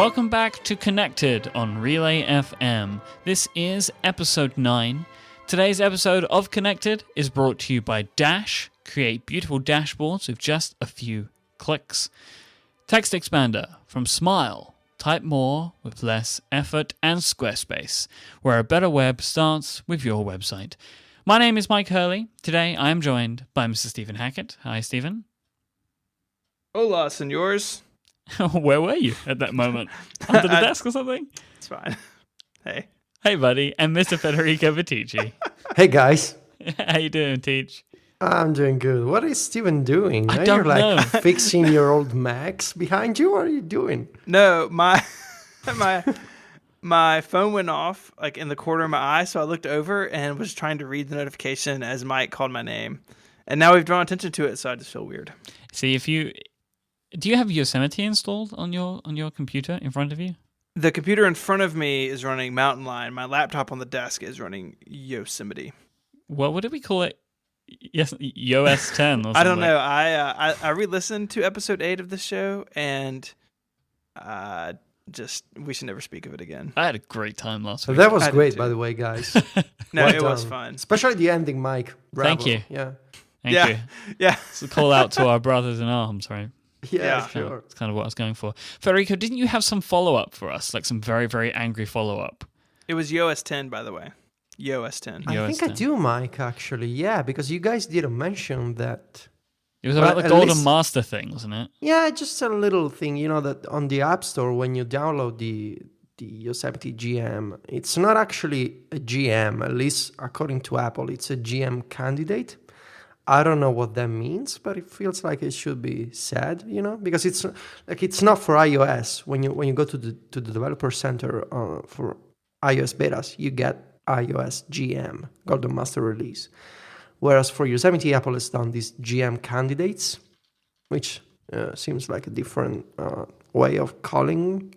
Welcome back to Connected on Relay FM. This is episode 9. Today's episode of Connected is brought to you by Dash. Create beautiful dashboards with just a few clicks. Text Expander from Smile. Type more with less effort, and Squarespace, where a better web starts with your website. My name is Myke Hurley. Today I am joined by Mr. Stephen Hackett. Hi, Stephen. Hola, senors. Where were you at that moment? Under the desk or something? It's fine. Hey. Hey, buddy. And Mr. Federico Vitici. Hey, guys. How you doing, Teach? I'm doing good. What is Steven doing? I don't know. Fixing your old Macs behind you? What are you doing? No, my phone went off like in the corner of my eye, so I looked over and was trying to read the notification as Myke called my name. And now we've drawn attention to it, so I just feel weird. See, do you have Yosemite installed on your computer in front of you? The computer in front of me is running Mountain Lion. My laptop on the desk is running Yosemite. Well, what did we call it? Yes, Yo's 10 or something. I don't know. I re-listened to episode 8 of the show, and we should never speak of it again. I had a great time last week. That was great, by the way, guys. No, it was fun. Especially the ending, Myke. Bravo. Thank you. Yeah. Thank you. Yeah. It's a call out to our brothers in arms, right? Yeah, sure. It's kind of what I was going for. Federico, didn't you have some follow-up for us? Like some very, very angry follow-up? It was Yo's 10, by the way. Yo's 10. I think I do, Myke, actually. Yeah, because you guys didn't mention that. It was about the Golden Master thing, wasn't it? Yeah, just a little thing. You know that on the App Store, when you download the Yosemite GM, it's not actually a GM, at least according to Apple. It's a GM candidate. I don't know what that means, but it feels like it should be said, because it's not for iOS. When you go to the developer center for iOS betas, you get iOS GM, Golden Master Release. Whereas for Yosemite, Apple has done these GM candidates, which seems like a different way of calling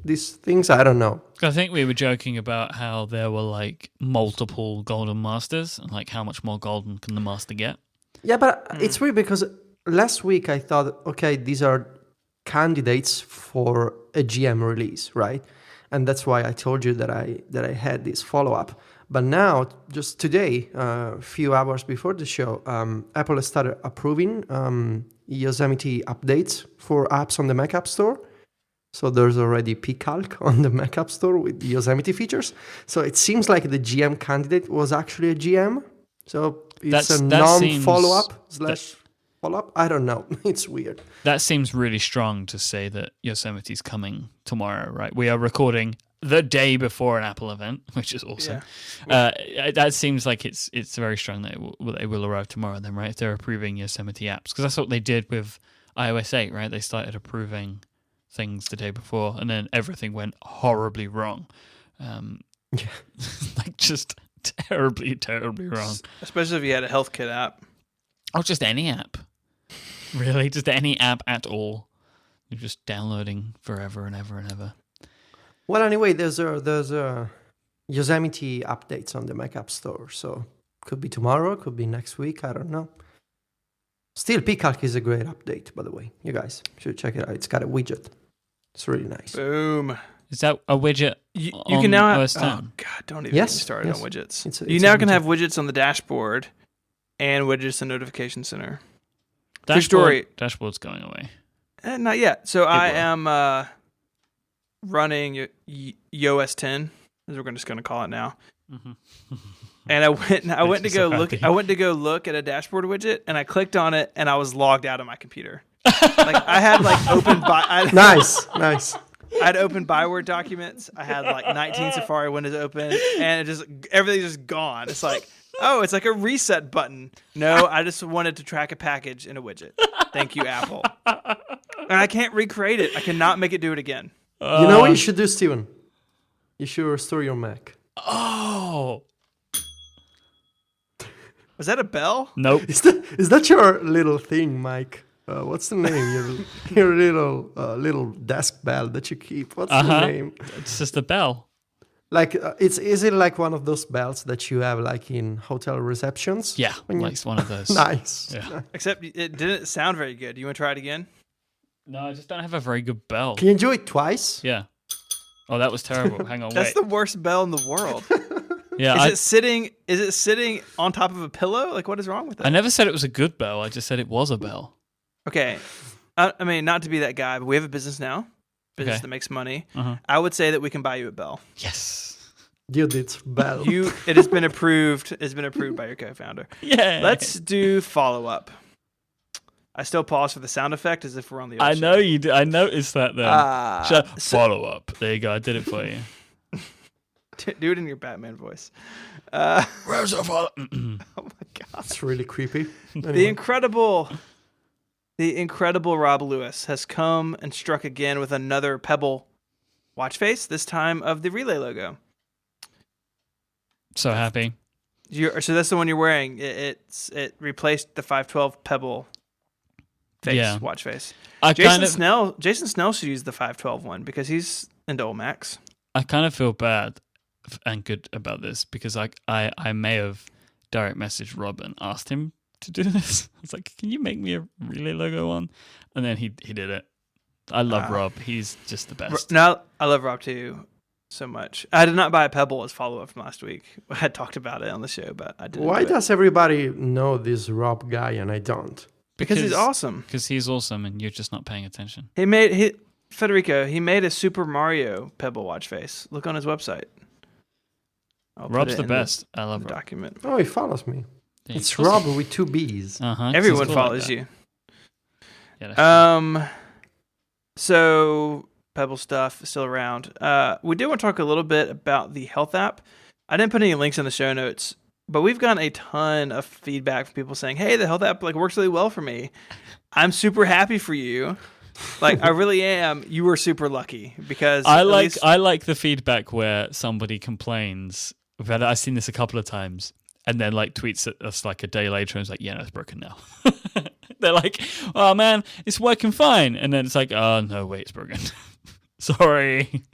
these things. I don't know. I think we were joking about how there were like multiple Golden Masters and like how much more golden can the master get. Yeah, but it's weird because last week I thought, okay, these are candidates for a GM release, right? And that's why I told you that I had this follow-up. But now, just today, a few hours before the show, Apple has started approving Yosemite updates for apps on the Mac App Store. So there's already pCalc on the Mac App Store with Yosemite features. So it seems like the GM candidate was actually a GM. So it's a non-follow-up / follow-up. I don't know. It's weird. That seems really strong to say that Yosemite's coming tomorrow, right? We are recording the day before an Apple event, which is awesome. Yeah. That seems like it's very strong that it will arrive tomorrow then, right? If they're approving Yosemite apps. Because that's what they did with iOS 8, right? They started approving things the day before, and then everything went horribly wrong. Like just terribly, terribly wrong. Especially if you had a HealthKit app. Oh, just any app. Really? Just any app at all. You're just downloading forever and ever and ever. Well, anyway, there's a Yosemite updates on the Mac App Store. So could be tomorrow, could be next week. I don't know. Still, pCalc is a great update, by the way. You guys should check it out. It's got a widget. It's really nice. Boom. Is that a widget? You can now have. OS 10? Oh God! Don't even get me started on widgets. You now can have widgets on the dashboard and widgets in Notification Center. Dashboard's going away. Not yet. So I am running Yo's 10, as we're just going to call it now. Mm-hmm. And I went to go look. I went to go look at a dashboard widget, and I clicked on it, and I was logged out of my computer. Like I had open. Nice. I had open Byword documents. I had 19 Safari windows open, and everything's just gone. It's like, oh, it's like a reset button. No, I just wanted to track a package in a widget. Thank you, Apple. And I can't recreate it. I cannot make it do it again. You know what you should do, Steven? You should restore your Mac. Oh. Was that a bell? Nope. Is that your little thing, Myke? What's the name? Your little desk bell that you keep. What's the name? It's just a bell. Is it like one of those bells that you have in hotel receptions? Yeah, it's one of those. Nice. Yeah. Except it didn't sound very good. You want to try it again? No, I just don't have a very good bell. Can you do it twice? Yeah. Oh, that was terrible. Hang on, That's wait. the worst bell in the world. Yeah, Is it sitting on top of a pillow? Like, what is wrong with it? I never said it was a good bell. I just said it was a bell. Okay. I mean, not to be that guy, but we have a business now. Business that makes money. Uh-huh. I would say that we can buy you a bell. Yes. Dude, it's bell. It has been approved. It's been approved by your co-founder. Yeah. Let's do follow-up. I still pause for the sound effect as if we're on the other I know show. you do. I noticed that then. Follow up. There you go. I did it for you. Do it in your Batman voice. Where's the follow? Oh my god. That's really creepy. Anyway. The incredible Rob Lewis has come and struck again with another Pebble watch face, this time of the Relay logo. So happy. So that's the one you're wearing. It replaced the 512 Pebble face, watch face. Jason Snell should use the 512 one because he's into Olmecs. I kind of feel bad and good about this because I may have direct messaged Rob and asked him to do this. I was like, can you make me a Relay logo one? And then he did it. I love Rob. He's just the best. No, I love Rob too so much. I did not buy a Pebble as follow-up from last week. I had talked about it on the show, but I didn't. Why does everybody know this Rob guy and I don't? Because he's awesome. Because he's awesome and you're just not paying attention. Federico, he made a Super Mario Pebble watch face. Look on his website. Rob's the best. I love Rob. Document. Oh, he follows me. Yeah, it's Rob with 2 B's. Uh-huh, everyone follows you. Yeah, so Pebble stuff is still around. We did want to talk a little bit about the health app. I didn't put any links in the show notes, but we've gotten a ton of feedback from people saying, "Hey, the health app works really well for me. I'm super happy for you." I really am. You were super lucky because I like the feedback where somebody complains. I've seen this a couple of times, and then tweets at us a day later and is like, "Yeah, no, it's broken now." They're like, "Oh man, it's working fine," and then it's like, "Oh no, wait, it's broken." Sorry.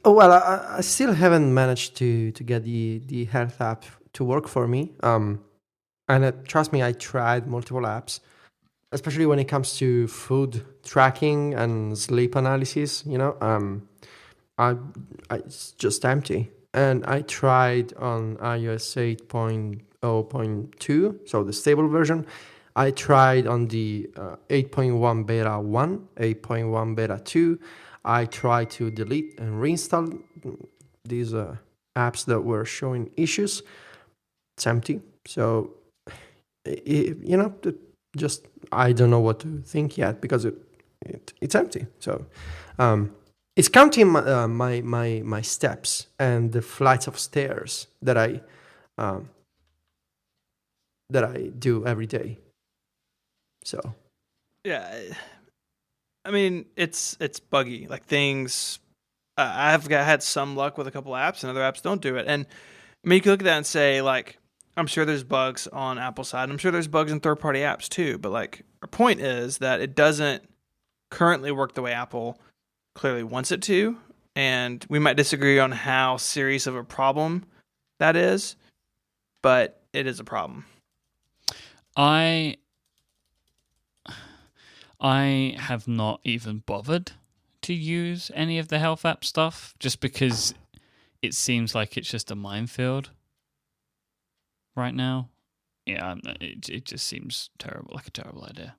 Oh, well, I still haven't managed to get the health app to work for me. And trust me, I tried multiple apps, especially when it comes to food tracking and sleep analysis. It's just empty. And I tried on iOS 8.0.2, so the stable version. I tried on the 8.1 beta 1, 8.1 beta 2. I tried to delete and reinstall these apps that were showing issues. It's empty. So, just I don't know what to think yet because it's empty. So, it's counting my steps and the flights of stairs that I do every day. So, yeah. I mean, it's buggy. Things, I've had some luck with a couple apps, and other apps don't do it. And I mean, you can look at that and say, I'm sure there's bugs on Apple's side. I'm sure there's bugs in third-party apps too. But our point is that it doesn't currently work the way Apple clearly wants it to, and we might disagree on how serious of a problem that is, but it is a problem. I have not even bothered to use any of the health app stuff just because it seems like it's just a minefield right now. Yeah, it just seems terrible, like a terrible idea.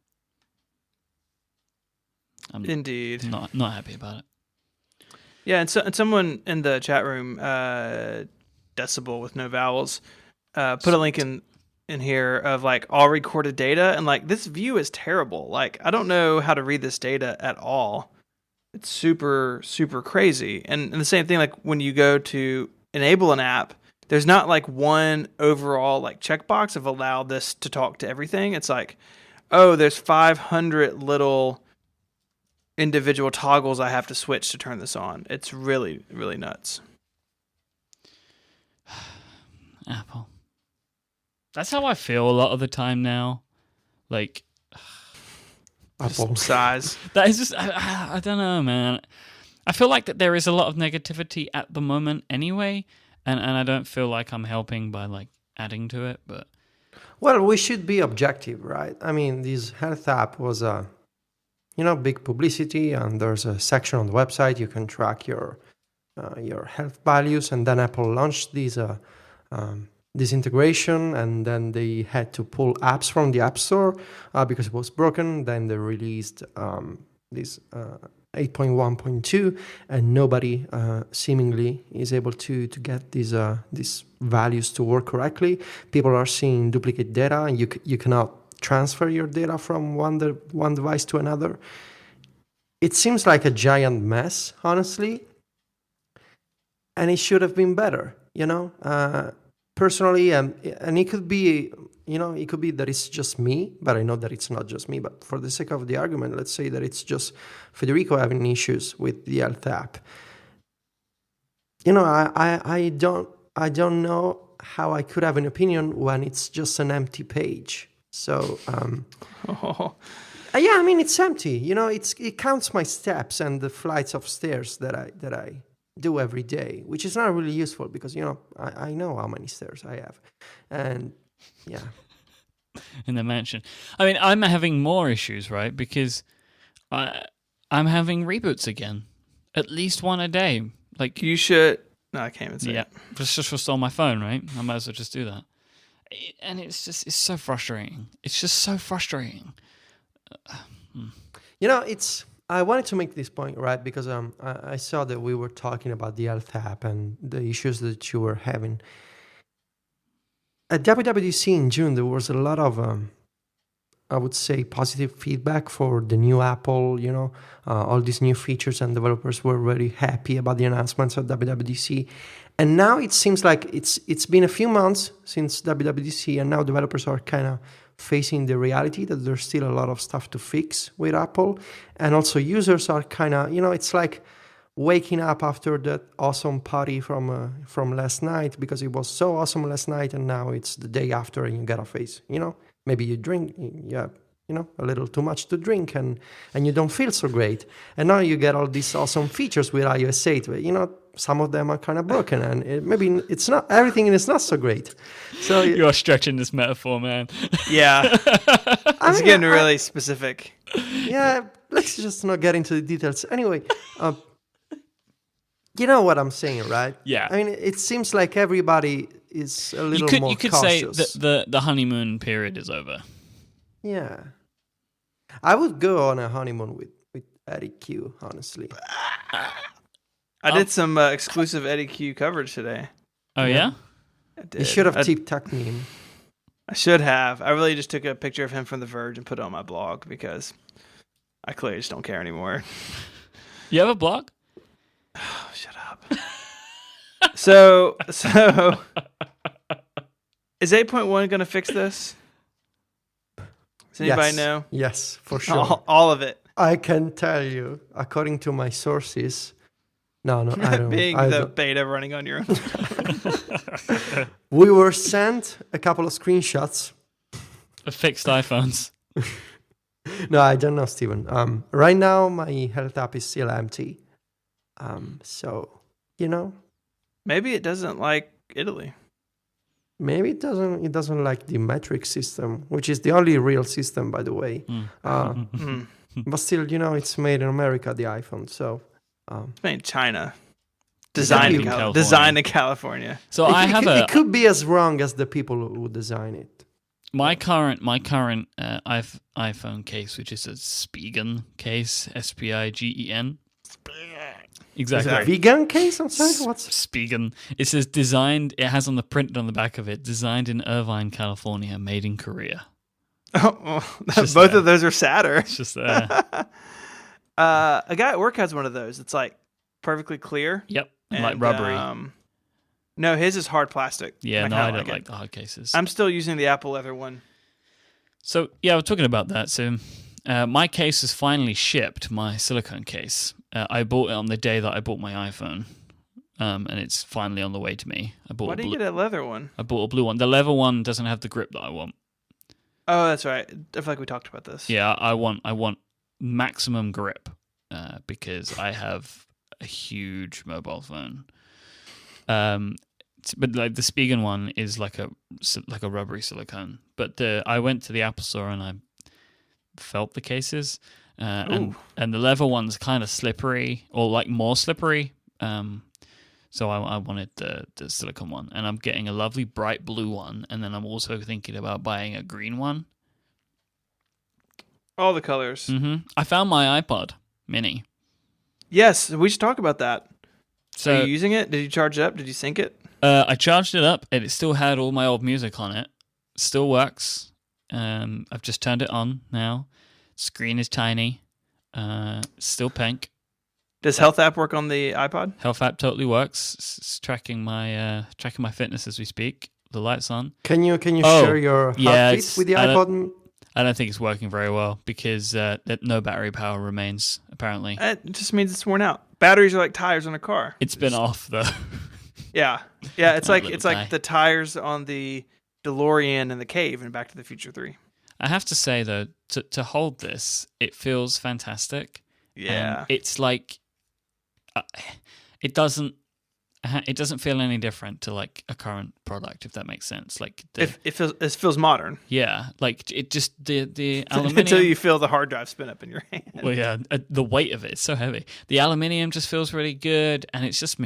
I'm Indeed not happy about it. Yeah, and someone in the chat room, Decibel with no vowels, put a link in here of all recorded data, and this view is terrible. I don't know how to read this data at all. It's super, super crazy. And the same thing, when you go to enable an app, there's not one overall checkbox of allow this to talk to everything. It's there's 500 little individual toggles I have to switch to turn this on. It's really, really nuts. Apple. That's how I feel a lot of the time now. Apple size. That is just, I don't know, man. I feel like that there is a lot of negativity at the moment anyway, and I don't feel like I'm helping by adding to it, but... Well, we should be objective, right? I mean, this health app was a big publicity, and there's a section on the website you can track your health values. And then Apple launched this integration, and then they had to pull apps from the App Store because it was broken. Then they released this 8.1.2, and nobody seemingly is able to get these values to work correctly. People are seeing duplicate data, and you cannot transfer your data from one device to another. It seems like a giant mess, honestly, and it should have been better, personally. And it could be, that it's just me, but I know that it's not just me. But for the sake of the argument, let's say that it's just Federico having issues with the health app. I don't know how I could have an opinion when it's just an empty page. So, yeah, I mean, it's empty. It counts my steps and the flights of stairs that I do every day, which is not really useful because, I know how many stairs I have. And, yeah. In the mansion. I mean, I'm having more issues, right? Because I'm having reboots again. At least one a day. Like, you should... No, I can't even say it. Just restore my phone, right? I might as well just do that. And it's so frustrating. It's just so frustrating. I wanted to make this point, right? Because I saw that we were talking about the health app and the issues that you were having. At WWDC in June, there was a lot of, I would say, positive feedback for the new Apple, all these new features, and developers were very happy about the announcements at WWDC. And now it seems like it's been a few months since WWDC, and now developers are kind of facing the reality that there's still a lot of stuff to fix with Apple. And also users are kind of, it's like waking up after that awesome party from last night, because it was so awesome last night, and now it's the day after and you get a face, maybe you drink, a little too much to drink, and you don't feel so great. And now you get all these awesome features with iOS 8, some of them are kind of broken, and maybe it's not, everything is not so great. So you're stretching this metaphor, man. Yeah. It's getting really specific. Yeah, let's just not get into the details. Anyway, you know what I'm saying, right? Yeah. I mean, it seems like everybody is a little more cautious. You could say that the honeymoon period is over. Yeah. I would go on a honeymoon with Eddie Q, honestly. I did some exclusive Eddie Q coverage today. Oh, yeah? I did. You should have TikToked me. I should have. I really just took a picture of him from The Verge and put it on my blog because I clearly just don't care anymore. You have a blog? Oh, shut up. So is 8.1 going to fix this? Does anybody know? Yes, for sure. All of it. I can tell you, according to my sources. No, I don't. Being the beta running on your own. We were sent a couple of screenshots of fixed iPhones. No, I don't know, Stephen. Right now, my health app is still empty. So, maybe it doesn't like Italy. Maybe it doesn't like the metric system, which is the only real system, by the way. But still, it's made in America, the iPhone. So it's made in China. Designed in California. So it could be as wrong as the people who design it. My current iPhone case, which is a Spigen case, Spigen. Exactly. Is it a vegan case? I'm sorry. What's Spigen? It says designed. It has on the print on the back of it, designed in Irvine, California, made in Korea. Oh, well, both of those are sadder. It's just there. A guy at work has one of those. It's like perfectly clear. Yep, and like rubbery. No, his is hard plastic. Yeah, I don't like the hard cases. I'm still using the Apple leather one. So yeah, we're talking about that. So my case is finally shipped. My silicone case. I bought it on the day that I bought my iPhone, and it's finally on the way to me. Why did you get a leather one? I bought a blue one. The leather one doesn't have the grip that I want. Oh, that's right. I feel like we talked about this. Yeah, I want maximum grip because I have a huge mobile phone. But like the Spigen one is like a rubbery silicone. But I went to the Apple Store and I felt the cases, and the leather one's kind of slippery, or like more slippery. So I wanted the silicone one, and I'm getting a lovely bright blue one, and then I'm also thinking about buying a green one. All the colors. I found my iPod Mini. Yes, we should talk about that. So, are you using it? Did you charge it up? Did you sync it? I charged it up, and it still had all my old music on it. Still works. I've just turned it on now. Screen is tiny. Still pink. Does Health app work on the iPod? Health app totally works. It's tracking my fitness as we speak. The light's on. Can you share your heartbeat with the iPod? I don't think it's working very well because no battery power remains, apparently. It just means it's worn out. Batteries are like tires on a car. It's been off though. Yeah. It's like the tires on the DeLorean in the cave in Back to the Future 3. I have to say though, to hold this, it feels fantastic. Yeah. It's like it doesn't feel any different to like a current product, if that makes sense. Like it feels modern. Yeah, like it just the aluminium until you feel the hard drive spin up in your hand. Well, yeah, the weight of it's so heavy. The aluminium just feels really good, and it's just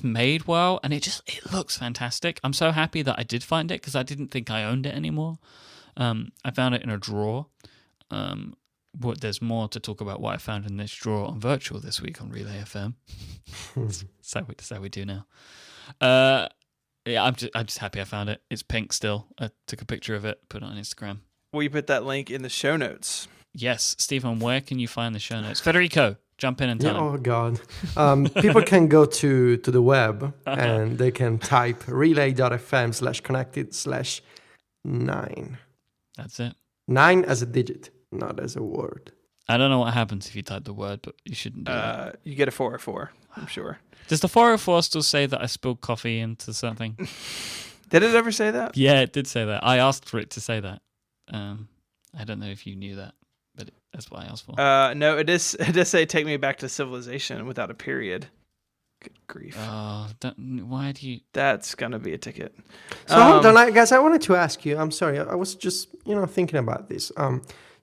made well, and it looks fantastic. I'm so happy that I did find it because I didn't think I owned it anymore. I found it in a drawer. There's more to talk about what I found in this drawer on virtual this week on Relay FM. That's how we do now. Yeah, I'm just happy I found it. It's pink still. I took a picture of it, put it on Instagram. Will you put that link in the show notes? Yes, Stephen. Where can you find the show notes? Federico, jump in and tell him. Oh God, people can go to the web and they can type relay.fm/connected/9. That's it. 9 as a digit, not as a word. I don't know what happens if you type the word, but you shouldn't do that. You get a 404, I'm sure. Does the 404 still say that I spilled coffee into something? Did it ever say that? Yeah, it did say that. I asked for it to say that. I don't know if you knew that, but that's what I asked for. No, it does say take me back to civilization without a period. Good grief. Why do you... That's going to be a ticket. So hold on, guys, I wanted to ask you. I'm sorry, I was just thinking about this.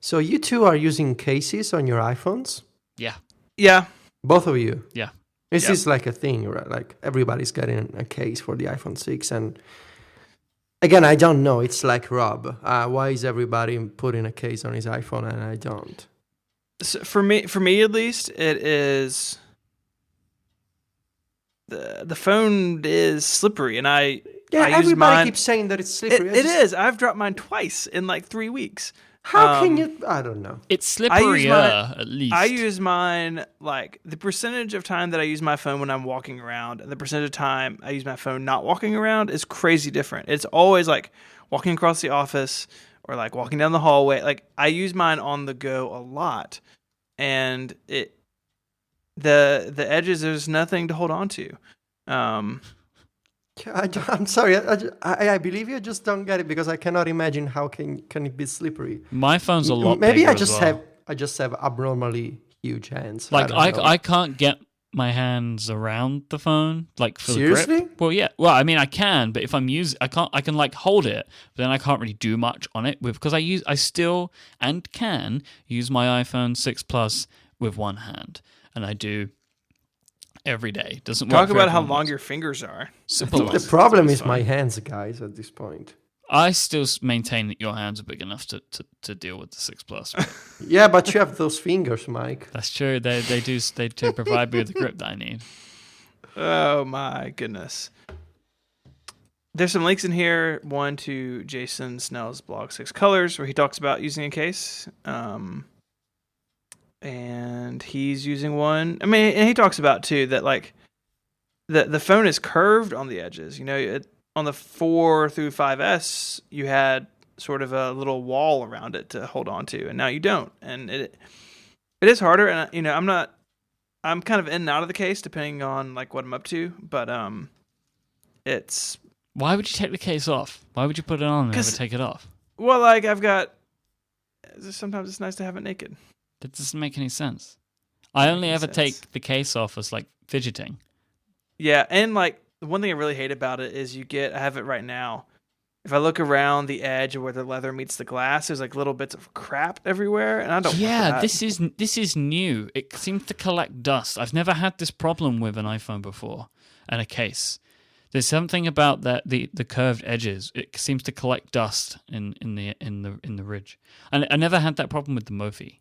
So you two are using cases on your iPhones? Yeah. Yeah. Both of you? Yeah. Is this like a thing, right? Like everybody's getting a case for the iPhone 6. And again, I don't know. It's like Rob. Why is everybody putting a case on his iPhone and I don't? So for me at least, it is... The phone is slippery, and I everybody keeps saying that it's slippery. It is. I've dropped mine twice in like 3 weeks. How can you? I don't know. It's slipperier, at least. I use mine, like, the percentage of time that I use my phone when I'm walking around and the percentage of time I use my phone not walking around is crazy different. It's always like walking across the office or like walking down the hallway. Like, I use mine on the go a lot, and the edges, there's nothing to hold on to. I'm sorry. I believe you. I just don't get it because I cannot imagine how can it be slippery. My phone's a lot. Maybe bigger I just as well. have abnormally huge hands. Like I can't get my hands around the phone like for Seriously? the grip. Well, yeah. Well, I mean, I can, but if I'm using, I can like hold it, but then I can't really do much on it because I still and can use my iPhone 6 Plus with one hand, and I do. Every day doesn't talk work about how long your fingers are. The problem is my hands, guys. At this point, I still maintain that your hands are big enough to deal with the 6 Plus. Yeah, but you have those fingers, Myke. That's true. They do provide me with the grip that I need. Oh my goodness! There's some links in here. One to Jason Snell's blog 6 Colors, where he talks about using a case. And he's using one. I mean, and he talks about too that like the phone is curved on the edges. On the 4 through 5S, you had sort of a little wall around it to hold on to, and now you don't. And it is harder. And I'm kind of in and out of the case depending on like what I'm up to. But it's. Why would you take the case off? Why would you put it on and never take it off? Well, like sometimes it's nice to have it naked. That doesn't make any sense. I only ever take the case off as like fidgeting. Yeah, and like the one thing I really hate about it is I have it right now. if I look around the edge of where the leather meets the glass, there's like little bits of crap everywhere, and I don't. Yeah, want that. this is new. It seems to collect dust. I've never had this problem with an iPhone before and a case. There's something about that the curved edges. It seems to collect dust in the ridge. And I never had that problem with the Mophie,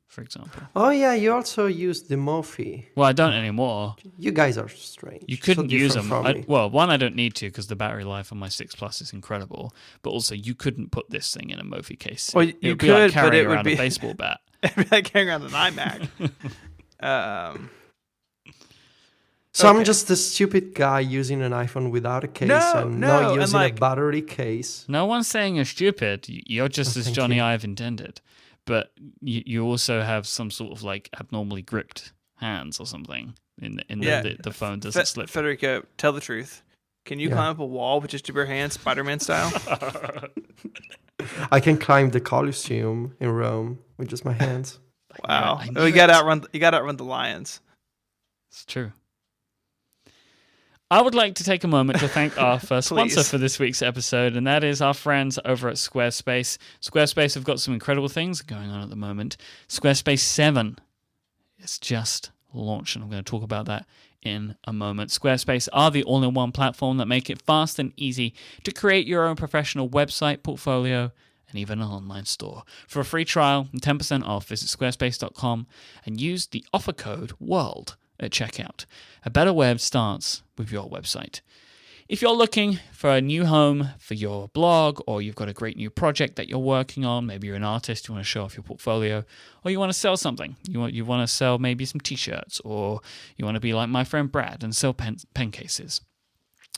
for example. Oh yeah, you also use the Mophie. Well, I don't anymore. You guys are strange. You couldn't So use different them. from me. Well, one, I don't need to because the battery life on my 6 Plus is incredible. But also, you couldn't put this thing in a Mophie case. Well, It you would be could, like but carrying it would around be a baseball bat. It'd be like carrying around an iMac. So Okay. I'm just a stupid guy using an iPhone without a case and No, not and using like- a battery case. No one's saying you're stupid. You're just as Thank Johnny you. Ive intended. But you also have some sort of like abnormally gripped hands or something. The phone doesn't slip. Federico, tell the truth. Can you Yeah. climb up a wall with just your hands, Spider-Man style? I can climb the Colosseum in Rome with just my hands. Wow. I knew You got to it. outrun the lions. It's true. I would like to take a moment to thank our first sponsor Please. for this week's episode, and that is our friends over at Squarespace. Squarespace have got some incredible things going on at the moment. Squarespace 7 is just launched, and I'm going to talk about that in a moment. Squarespace are the all-in-one platform that make it fast and easy to create your own professional website, portfolio, and even an online store. For a free trial and 10% off, visit squarespace.com and use the offer code WORLD at checkout. A better web starts with your website. If you're looking for a new home for your blog, or you've got a great new project that you're working on, maybe you're an artist, you want to show off your portfolio, or you want to sell something, you want to sell maybe some t-shirts, or you want to be like my friend Brad and sell pen cases,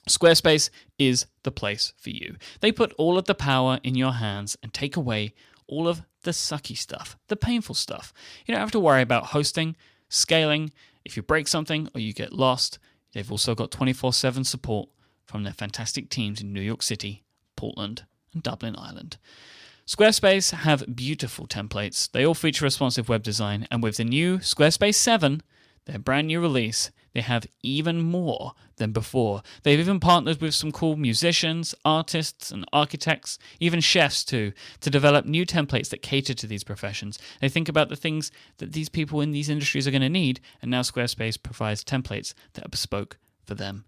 Squarespace is the place for you. They put all of the power in your hands and take away all of the sucky stuff, the painful stuff. You don't have to worry about hosting, scaling. If you break something or you get lost, they've also got 24/7 support from their fantastic teams in New York City, Portland, and Dublin, Ireland. Squarespace have beautiful templates. They all feature responsive web design, and with the new Squarespace 7, their brand new release, they have even more than before. They've even partnered with some cool musicians, artists, and architects, even chefs too, to develop new templates that cater to these professions. They think about the things that these people in these industries are going to need, and now Squarespace provides templates that are bespoke for them.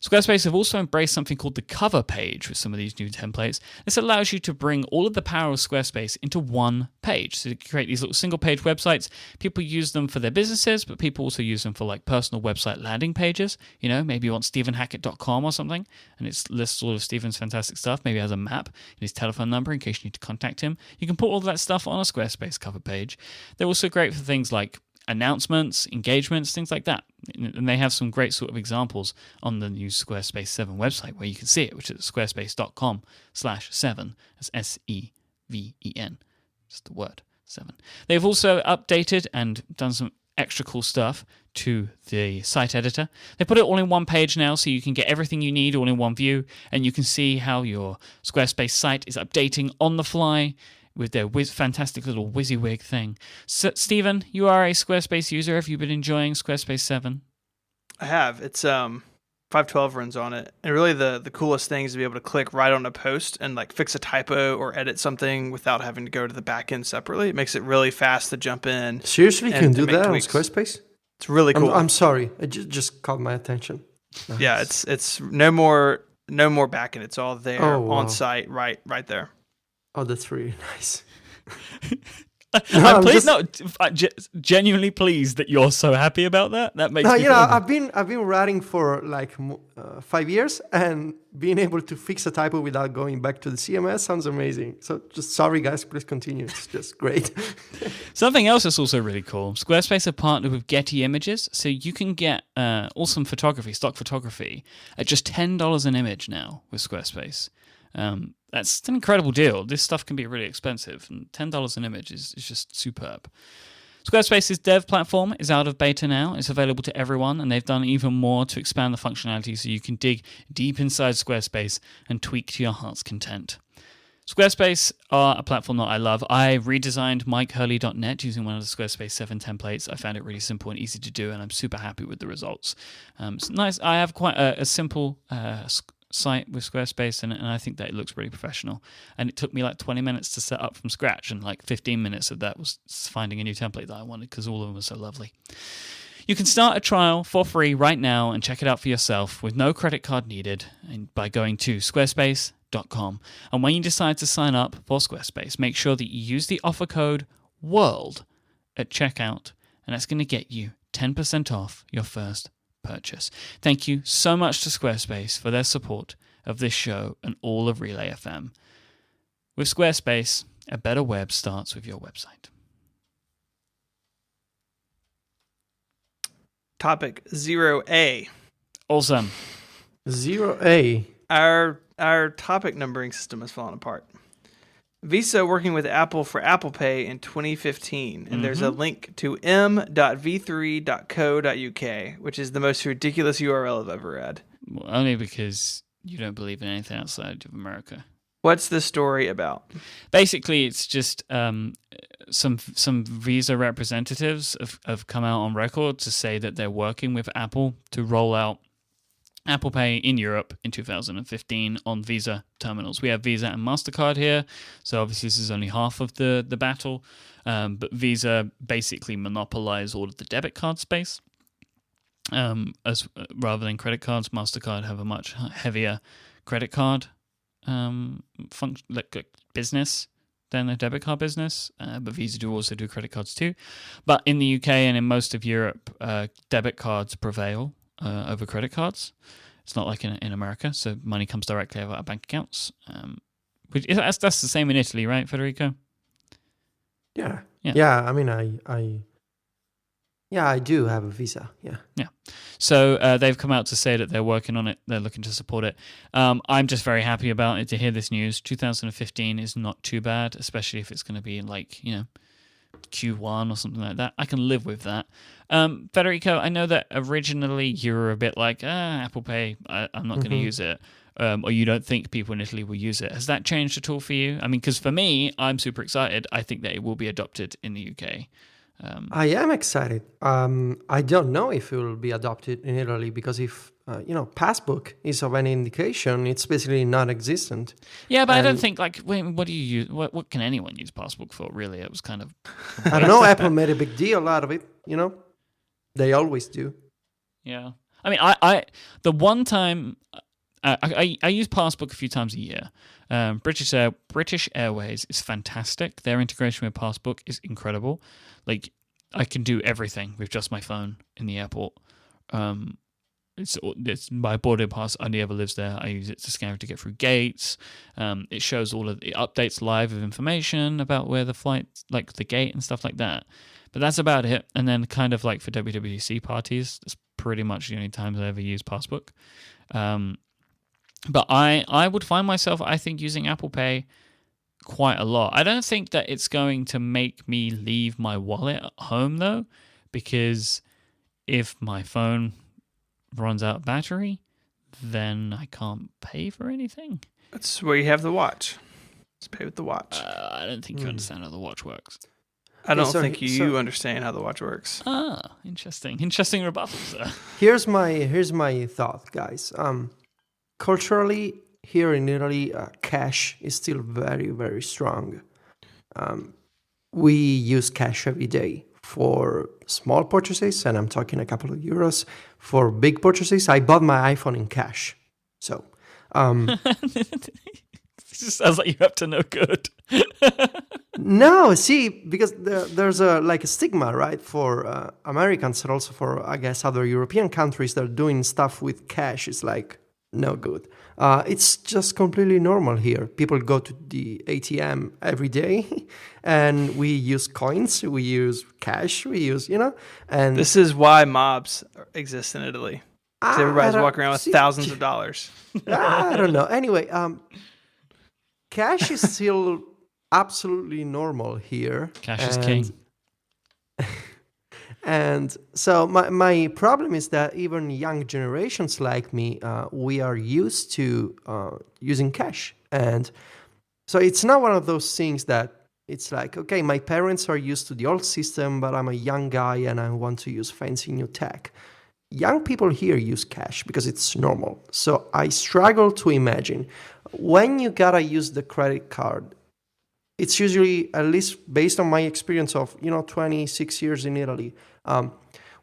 Squarespace have also embraced something called the cover page with some of these new templates. This allows you to bring all of the power of Squarespace into one page. So you can create these little single-page websites. People use them for their businesses, but people also use them for like personal website landing pages. You know, maybe you want stephenhackett.com or something, and it lists all of Stephen's fantastic stuff. Maybe it has a map and his telephone number in case you need to contact him. You can put all of that stuff on a Squarespace cover page. They're also great for things like announcements, engagements, things like that. And they have some great sort of examples on the new Squarespace 7 website where you can see it, which is squarespace.com/7. That's SEVEN. Just the word 7. They've also updated and done some extra cool stuff to the site editor. They put it all in one page now, so you can get everything you need all in one view, and you can see how your Squarespace site is updating on the fly with their fantastic little WYSIWYG thing. So, Stephen, you are a Squarespace user. Have you been enjoying Squarespace 7? I have. It's 512 runs on it. And really the coolest thing is to be able to click right on a post and like fix a typo or edit something without having to go to the back end separately. It makes it really fast to jump in. Seriously, you and can do make that tweaks. on Squarespace? It's really cool. I'm sorry. It just caught my attention. Yeah, it's no more back end. It's all there wow. on site right there. Oh, that's really nice. I'm pleased, genuinely pleased that you're so happy about that. That makes me You feel know, good. I've been writing for like 5 years, and being able to fix a typo without going back to the CMS sounds amazing. So just sorry, guys, please continue. It's just great. Something else that's also really cool. Squarespace have partnered with Getty Images, so you can get awesome photography, stock photography, at just $10 an image now with Squarespace. That's an incredible deal. This stuff can be really expensive, and $10 an image is just superb. Squarespace's dev platform is out of beta now. It's available to everyone, and they've done even more to expand the functionality so you can dig deep inside Squarespace and tweak to your heart's content. Squarespace are a platform that I love. I redesigned MykeHurley.net using one of the Squarespace 7 templates. I found it really simple and easy to do, and I'm super happy with the results. It's nice. I have quite a simple site with Squarespace, and I think that it looks really professional. And it took me like 20 minutes to set up from scratch, and like 15 minutes of that was finding a new template that I wanted because all of them were so lovely. You can start a trial for free right now and check it out for yourself with no credit card needed by going to squarespace.com. And when you decide to sign up for Squarespace, make sure that you use the offer code WORLD at checkout, and that's going to get you 10% off your first purchase. Thank you so much to Squarespace for their support of this show and all of Relay FM. With Squarespace, a better web starts with your website. Topic 0A. Awesome. 0A. Our topic numbering system has fallen apart. Visa working with Apple for Apple Pay in 2015, and there's a link to m.v3.co.uk, which is the most ridiculous URL I've ever read. Well, only because you don't believe in anything outside of America. What's the story about? Basically, it's just some Visa representatives have come out on record to say that they're working with Apple to roll out Apple Pay in Europe in 2015 on Visa terminals. We have Visa and MasterCard here, so obviously this is only half of the battle, but Visa basically monopolize all of the debit card space. Rather than credit cards, MasterCard have a much heavier credit card business than a debit card business, but Visa also do credit cards too. But in the UK and in most of Europe, debit cards prevail over credit cards. It's not like in America, so money comes directly out of our bank accounts. That's the same in Italy, right, Federico? Yeah. I mean, I do have a Visa. Yeah. So they've come out to say that they're working on it. They're looking to support it. I'm just very happy about it to hear this news. 2015 is not too bad, especially if it's going to be like, Q1 or something like that. I can live with that. Federico, I know that originally you were a bit like, Apple Pay, I'm not going to use it. Or you don't think people in Italy will use it. Has that changed at all for you? I mean, because for me, I'm super excited. I think that it will be adopted in the UK. I am excited. I don't know if it will be adopted in Italy because if Passbook is of any indication, it's basically non-existent. Yeah, but I don't think what do you use? What can anyone use Passbook for? Really, it was kind of. I don't know. Apple made a big deal out of it. They always do. Yeah, I mean, I the one time I use Passbook a few times a year. British Airways is fantastic. Their integration with Passbook is incredible. Like, I can do everything with just my phone in the airport. It's my boarding pass only ever lives there. I use it to scan to get through gates. It shows all of the updates live of information about where the flight, like the gate and stuff like that. But that's about it. And then kind of like for WWDC parties, that's pretty much the only times I ever use Passbook. But I would find myself, I think, using Apple Pay quite a lot. I don't think that it's going to make me leave my wallet at home, though, because if my phone runs out of battery, then I can't pay for anything. That's where you have the watch. Let's pay with the watch. I don't think you understand how the watch works. I don't think you understand how the watch works. Ah, interesting. Interesting rebuttal, sir. Here's my thought, guys. Culturally, here in Italy, cash is still very, very strong. We use cash every day for small purchases, and I'm talking a couple of euros. For big purchases, I bought my iPhone in cash. So, it just sounds like you're up to no good. No, see, because there's a stigma, right, for Americans and also for, I guess, other European countries that are doing stuff with cash is like no good. It's just completely normal here. People go to the ATM every day, and we use coins, we use cash, we use, and this is why mobs exist in Italy. Everybody's walking around with thousands of dollars. I don't know. Anyway, cash is still absolutely normal here. Cash is king. And so my problem is that even young generations like me, we are used to using cash. And so it's not one of those things that it's like, okay, my parents are used to the old system, but I'm a young guy and I want to use fancy new tech. young people here use cash because it's normal. So I struggle to imagine when you gotta use the credit card. It's usually, at least based on my experience of 26 years in Italy,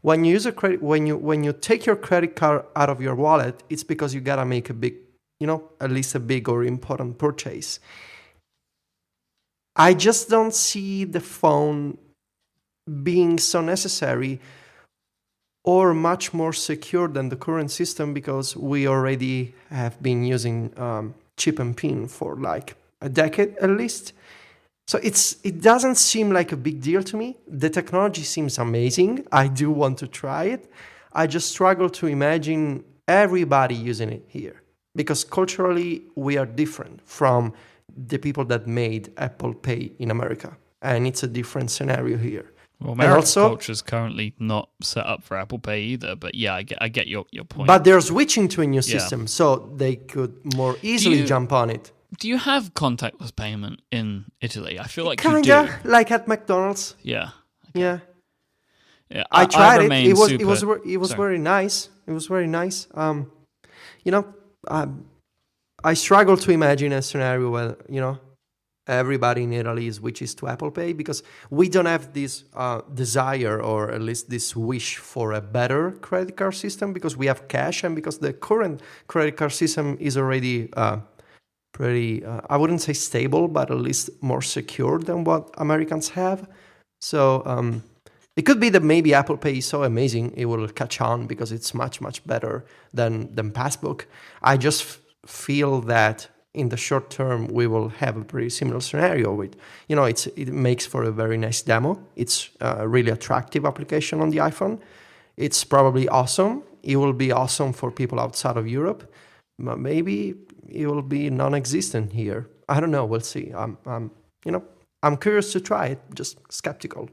when you use a credit, when you take your credit card out of your wallet, it's because you gotta make a big, at least a big or important purchase. I just don't see the phone being so necessary or much more secure than the current system, because we already have been using chip and pin for like a decade at least. So it doesn't seem like a big deal to me. The technology seems amazing. I do want to try it. I just struggle to imagine everybody using it here, because culturally we are different from the people that made Apple Pay in America, and it's a different scenario here. Well, American culture is currently not set up for Apple Pay either, but yeah, I get your point. But they're switching to a new system, so they could more easily jump on it. Do you have contactless payment in Italy? I feel like kinda, you do. Like at McDonald's. Yeah. Okay. Yeah. I tried it. It was very nice. It was very nice. I struggle to imagine a scenario where everybody in Italy switches to Apple Pay, because we don't have this desire, or at least this wish for a better credit card system, because we have cash, and because the current credit card system is already pretty, I wouldn't say stable, but at least more secure than what Americans have. So it could be that maybe Apple Pay is so amazing it will catch on because it's much, much better than Passbook. I just feel that in the short term we will have a pretty similar scenario with, it makes for a very nice demo. It's a really attractive application on the iPhone. It's probably awesome. It will be awesome for people outside of Europe, but maybe it will be non-existent here. I don't know. We'll see. I'm curious to try it. Just skeptical.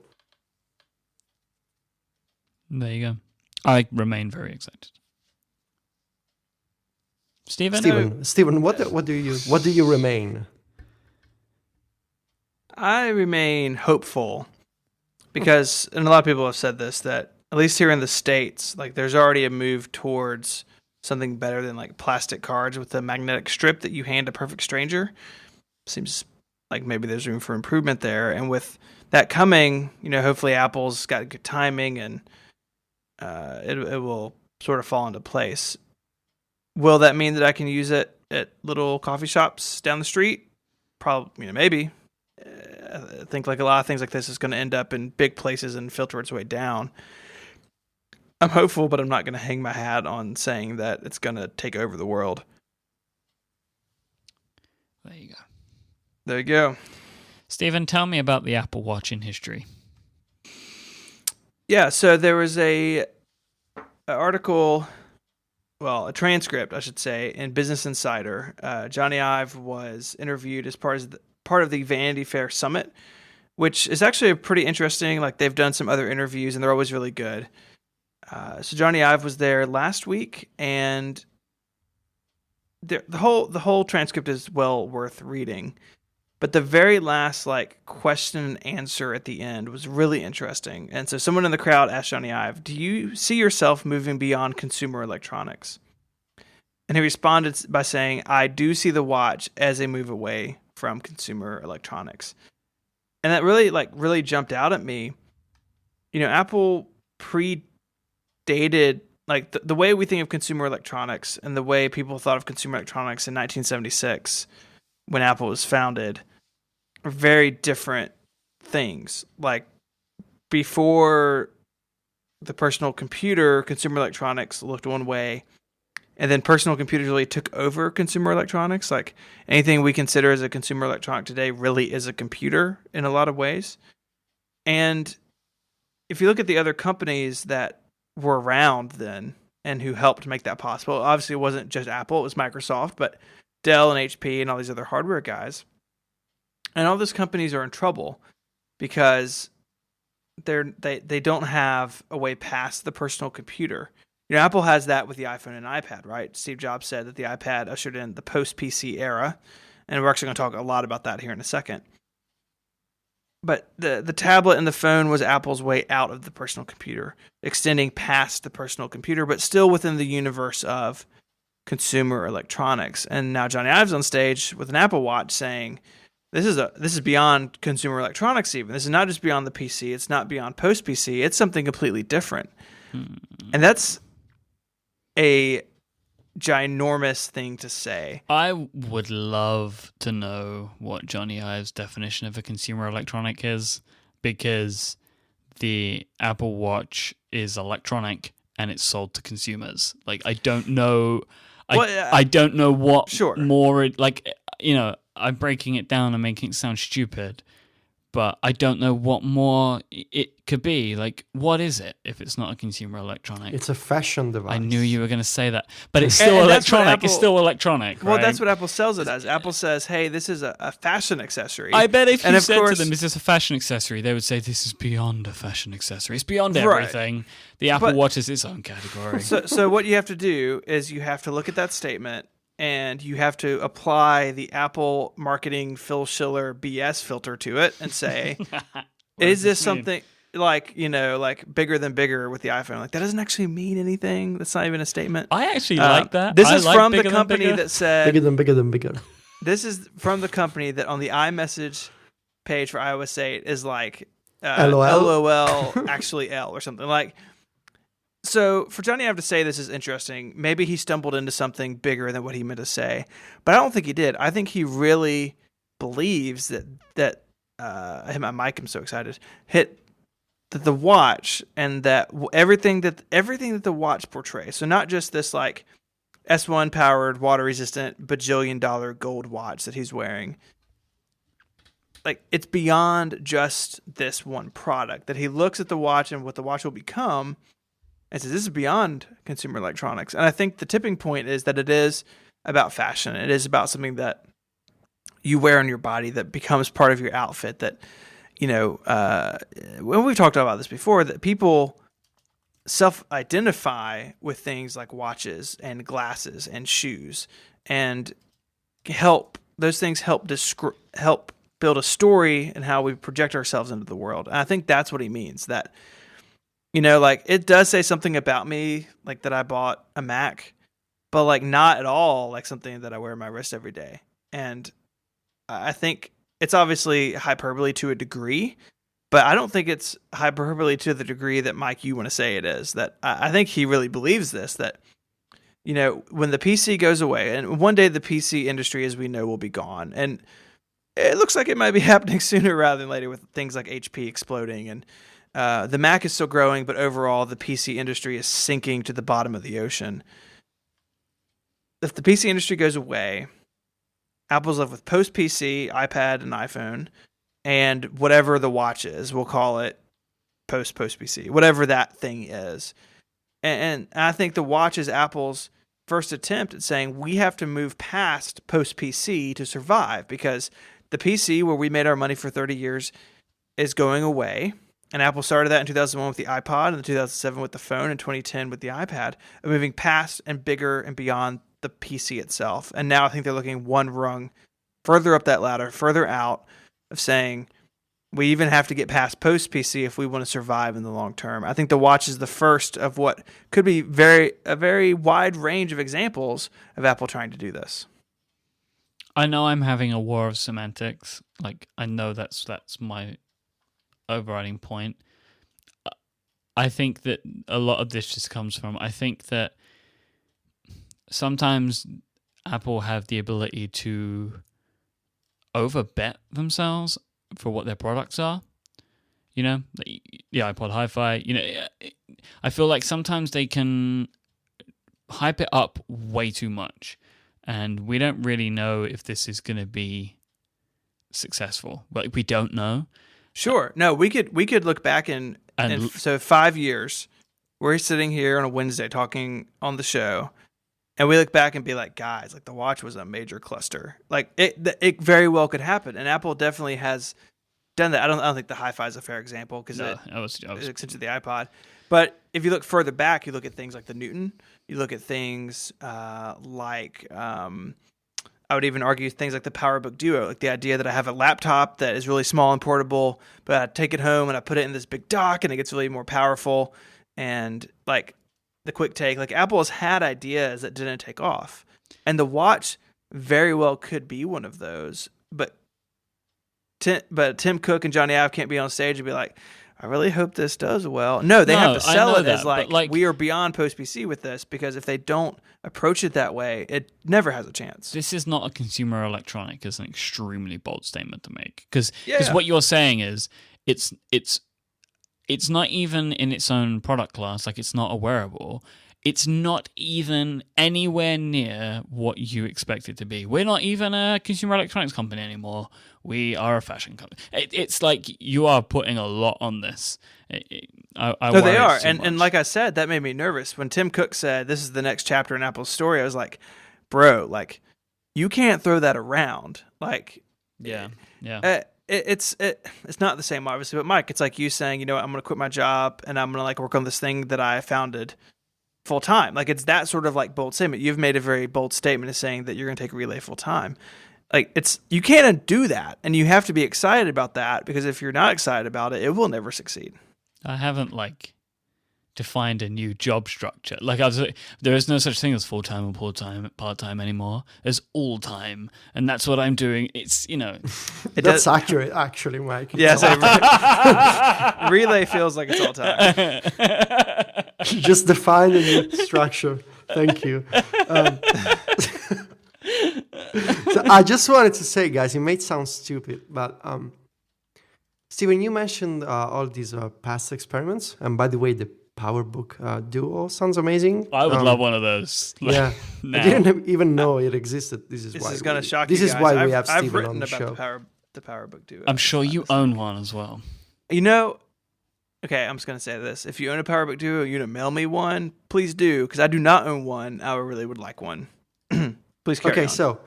There you go. I remain very excited. Stephen, what do you remain? I remain hopeful, because, and a lot of people have said this, that at least here in the States, like there's already a move towards something better than like plastic cards with a magnetic strip that you hand a perfect stranger. Seems like maybe there's room for improvement there. And with that coming, hopefully Apple's got good timing, and it will sort of fall into place. Will that mean that I can use it at little coffee shops down the street? Probably, maybe. I think like a lot of things like this is going to end up in big places and filter its way down. I'm hopeful, but I'm not going to hang my hat on saying that it's going to take over the world. There you go. There you go. Stephen, tell me about the Apple Watch in history. Yeah, so there was a transcript, I should say, in Business Insider. Johnny Ive was interviewed as part of the Vanity Fair Summit, which is actually a pretty interesting. Like, they've done some other interviews, and they're always really good. So Johnny Ive was there last week, and the whole transcript is well worth reading. But the very last question and answer at the end was really interesting. And so someone in the crowd asked Johnny Ive, "Do you see yourself moving beyond consumer electronics?" And he responded by saying, "I do see the watch as a move away from consumer electronics." And that really jumped out at me. Apple predated the way we think of consumer electronics and the way people thought of consumer electronics in 1976 when Apple was founded are very different things. Like, before the personal computer, consumer electronics looked one way, and then personal computers really took over consumer electronics. Like, anything we consider as a consumer electronic today really is a computer in a lot of ways. And if you look at the other companies that were around then and who helped make that possible, obviously it wasn't just Apple, it was Microsoft, but Dell and HP and all these other hardware guys. And all those companies are in trouble because they don't have a way past the personal computer. Apple has that with the iPhone and iPad, right? Steve Jobs said that the iPad ushered in the post-PC era, and we're actually going to talk a lot about that here in a second. But the tablet and the phone was Apple's way out of the personal computer, extending past the personal computer, but still within the universe of consumer electronics. And now Johnny Ive's on stage with an Apple Watch saying, this is beyond consumer electronics even. This is not just beyond the PC. It's not beyond post-PC. It's something completely different. And that's a ginormous thing to say. I would love to know what Johnny Ive's definition of a consumer electronic is, because the Apple Watch is electronic and it's sold to consumers. Like, I don't know. I don't know what more. Like, you know, I'm breaking it down and making it sound stupid, but I don't know what more it could be. Like, what is it if it's not a consumer electronic? It's a fashion device. I knew you were going to say that, but it's still electronic. It's still electronic. Well, right? That's what Apple sells it as. Apple says, "Hey, this is a fashion accessory." I bet if you said to them, "Is this a fashion accessory?" they would say, "This is beyond a fashion accessory. It's beyond everything." Right. The Apple Watch is its own category. So what you have to do is you have to look at that statement, and you have to apply the Apple marketing Phil Schiller BS filter to it and say, is this something like, you know, like bigger than bigger with the iPhone? Like, that doesn't actually mean anything. That's not even a statement. I actually like that. This is from the company that said... Bigger than bigger. This is from the company that on the iMessage page for iOS 8 is like LOL actually L or something. Like... So for Johnny Ive to say this is interesting. Maybe he stumbled into something bigger than what he meant to say, but I don't think he did. I think he really believes that my Myke, I'm so excited, hit the watch, and that everything that the watch portrays. So not just this like S1 powered, water resistant, bajillion-dollar gold watch that he's wearing. Like, it's beyond just this one product. That he looks at the watch and what the watch will become. And says, this is beyond consumer electronics. And I think the tipping point is that it is about fashion. It is about something that you wear on your body that becomes part of your outfit. That, you know, when we've talked about this before, that people self-identify with things like watches and glasses and shoes, and those things help build a story and how we project ourselves into the world. And I think that's what he means. That, you know, like, it does say something about me, like that I bought a Mac, but like not at all like something that I wear on my wrist every day. And I think it's obviously hyperbole to a degree, but I don't think it's hyperbole to the degree that, Myke, you want to say it is. That I think he really believes this, that, you know, when the PC goes away, and one day the PC industry, as we know, will be gone. And it looks like it might be happening sooner rather than later with things like HP exploding, and the Mac is still growing, but overall the PC industry is sinking to the bottom of the ocean. If the PC industry goes away, Apple's left with post-PC, iPad, and iPhone, and whatever the watch is, we'll call it post-PC, whatever that thing is. And I think the watch is Apple's first attempt at saying we have to move past post-PC to survive, because the PC, where we made our money for 30 years, is going away. And Apple started that in 2001 with the iPod, and in 2007 with the phone, and 2010 with the iPad, of moving past and bigger and beyond the PC itself. And now I think they're looking one rung further up that ladder, further out, of saying we even have to get past post-PC if we want to survive in the long term. I think the watch is the first of what could be a very wide range of examples of Apple trying to do this. I know I'm having a war of semantics. Like, I know that's my overriding point. I think that a lot of this just comes from, I think that sometimes Apple have the ability to overbet themselves for what their products are. You know, the iPod Hi-Fi, you know, I feel like sometimes they can hype it up way too much, and we don't really know if this is going to be successful. But we don't know. Sure. No, we could look back and so 5 years, we're sitting here on a Wednesday talking on the show, and we look back and be like, guys, like, the watch was a major cluster. Like, it very well could happen, and Apple definitely has done that. I don't think the Hi-Fi is a fair example, because it essentially the iPod. But if you look further back, you look at things like the Newton, you look at things like I would even argue things like the PowerBook Duo, like the idea that I have a laptop that is really small and portable, but I take it home and I put it in this big dock and it gets really more powerful. And like the quick take, like Apple has had ideas that didn't take off. And the watch very well could be one of those. But Tim Cook and Johnny Ive can't be on stage and be like, I really hope this does well. No, they have to sell it as like, we are beyond post-PC with this, because if they don't approach it that way, it never has a chance. This is not a consumer electronic is an extremely bold statement to make. Because what you're saying is it's not even in its own product class, like it's not a wearable. It's not even anywhere near what you expect it to be. We're not even a consumer electronics company anymore. We are a fashion company. It's like you are putting a lot on this. No, they are. And like I said, that made me nervous. When Tim Cook said, this is the next chapter in Apple's story, I was like, bro, like, you can't throw that around. Like, yeah. It's not the same, obviously. But Myke, it's like you saying, you know what, I'm going to quit my job and I'm going to like work on this thing that I founded full time. Like, it's that sort of like bold statement. You've made a very bold statement of saying that you're going to take Relay full time. Like, you can't do that, and you have to be excited about that, because if you're not excited about it, it will never succeed. I haven't like defined a new job structure. Like, there is no such thing as full time and part time anymore. There's all time, and that's what I'm doing. It's that's accurate, actually, Myke. Yes, Relay feels like it's all time. Just define a new structure. Thank you. So I just wanted to say, guys, it may sound stupid, but Stephen, you mentioned all these past experiments, and by the way, the PowerBook Duo sounds amazing. I would love one of those. Yeah, I didn't even know it existed. This is going to shock you guys. This is why we have I've Stephen on the written show. about the PowerBook Duo. I'm sure you own one as well. You know, okay, I'm just going to say this. If you own a PowerBook Duo, you want to mail me one, please do, because I do not own one. I really would like one. Please carry on. Okay, so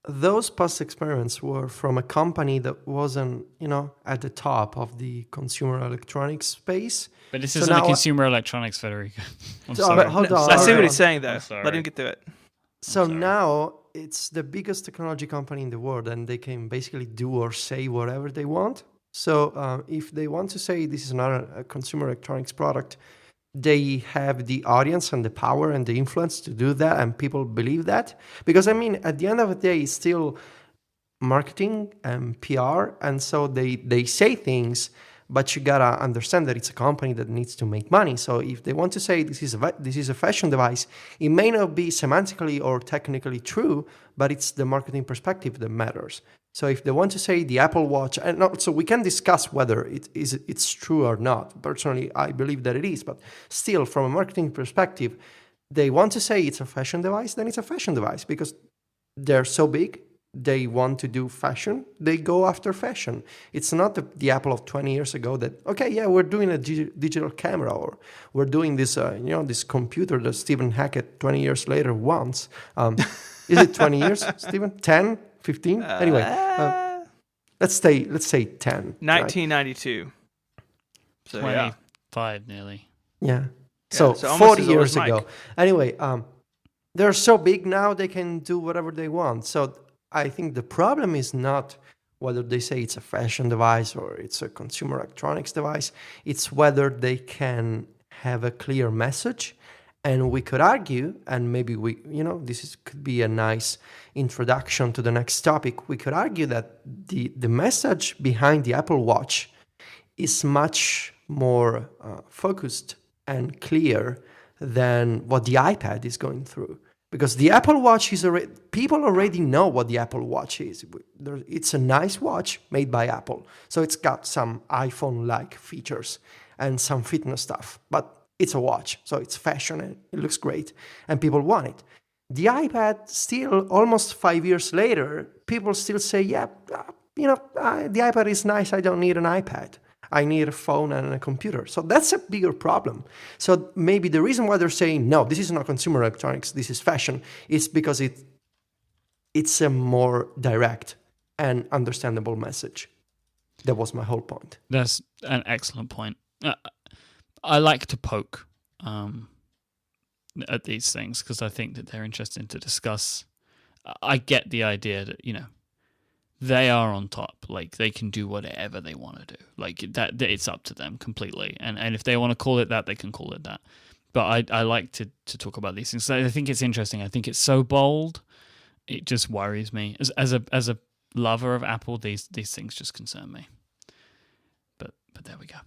those past experiments were from a company that wasn't, at the top of the consumer electronics space. But this isn't a consumer electronics, Federico. I'm sorry. But hold on. I see what he's saying, though. Let him get through it. So now it's the biggest technology company in the world, and they can basically do or say whatever they want. So if they want to say this is not a consumer electronics product, they have the audience and the power and the influence to do that, and people believe that. Because, I mean, at the end of the day, it's still marketing and PR, and so they say things, but you gotta understand that it's a company that needs to make money. So if they want to say this is a fashion device, it may not be semantically or technically true, but it's the marketing perspective that matters. So if they want to say the Apple Watch, and also we can discuss whether it's true or not. Personally, I believe that it is, but still, from a marketing perspective, they want to say it's a fashion device, then it's a fashion device, because they're so big, they want to do fashion, they go after fashion. It's not the Apple of 20 years ago that, okay, yeah, we're doing a digital camera, or we're doing this, this computer that Stephen Hackett 20 years later wants. Is it 20 years, Stephen? 10? 15? Anyway, let's say 10. 1992. Right? So 25 nearly. Yeah. So 40 years ago. Anyway, they're so big now they can do whatever they want. So I think the problem is not whether they say it's a fashion device or it's a consumer electronics device. It's whether they can have a clear message. And we could argue, and maybe could be a nice introduction to the next topic. We could argue that the message behind the Apple Watch is much more focused and clear than what the iPad is going through. Because the Apple Watch people already know what the Apple Watch is. It's a nice watch made by Apple. So it's got some iPhone-like features and some fitness stuff. But it's a watch, so it's fashion and it looks great, and people want it. The iPad, still almost 5 years later, people still say, the iPad is nice, I don't need an iPad. I need a phone and a computer. So that's a bigger problem. So maybe the reason why they're saying, no, this is not consumer electronics, this is fashion, is because it's a more direct and understandable message. That was my whole point. That's an excellent point. I like to poke at these things because I think that they're interesting to discuss I get the idea that, they are on top. Like, they can do whatever they want to do. Like, that it's up to them completely. And if they want to call it that, they can call it that. But I like to talk about these things. So I think it's interesting. I think it's so bold. It just worries me. As a lover of Apple, these things just concern me. But there we go.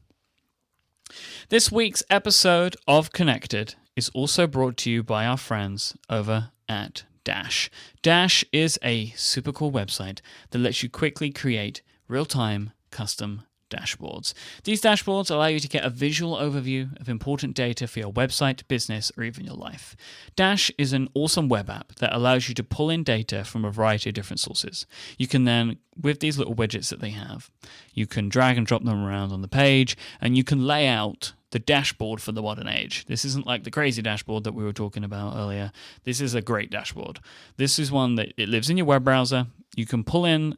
This week's episode of Connected is also brought to you by our friends over at Dash. Dash is a super cool website that lets you quickly create real-time custom dashboards. These dashboards allow you to get a visual overview of important data for your website, business, or even your life. Dash is an awesome web app that allows you to pull in data from a variety of different sources. You can then, with these little widgets that they have, you can drag and drop them around on the page, and you can lay out the dashboard for the modern age. This isn't like the crazy dashboard that we were talking about earlier. This is a great dashboard. This is one that it lives in your web browser. You can pull in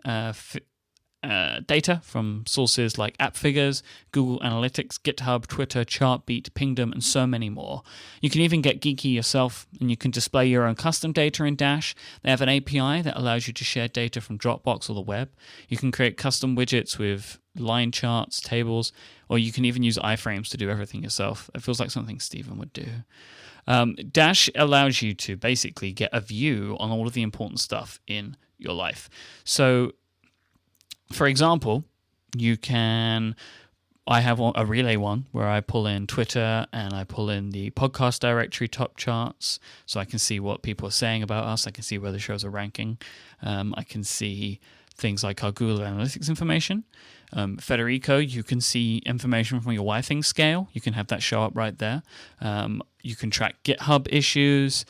data from sources like App Figures, Google Analytics, GitHub, Twitter, Chartbeat, Pingdom, and so many more. You can even get geeky yourself, and you can display your own custom data in Dash. They have an API that allows you to share data from Dropbox or the web. You can create custom widgets with line charts, tables, or you can even use iframes to do everything yourself. It feels like something Stephen would do. Dash allows you to basically get a view on all of the important stuff in your life. So, for example, I have a Relay one where I pull in Twitter and I pull in the podcast directory top charts, so I can see what people are saying about us. I can see where the shows are ranking. I can see things like our Google Analytics information. Federico, you can see information from your Why Things scale. You can have that show up right there. You can track GitHub issues.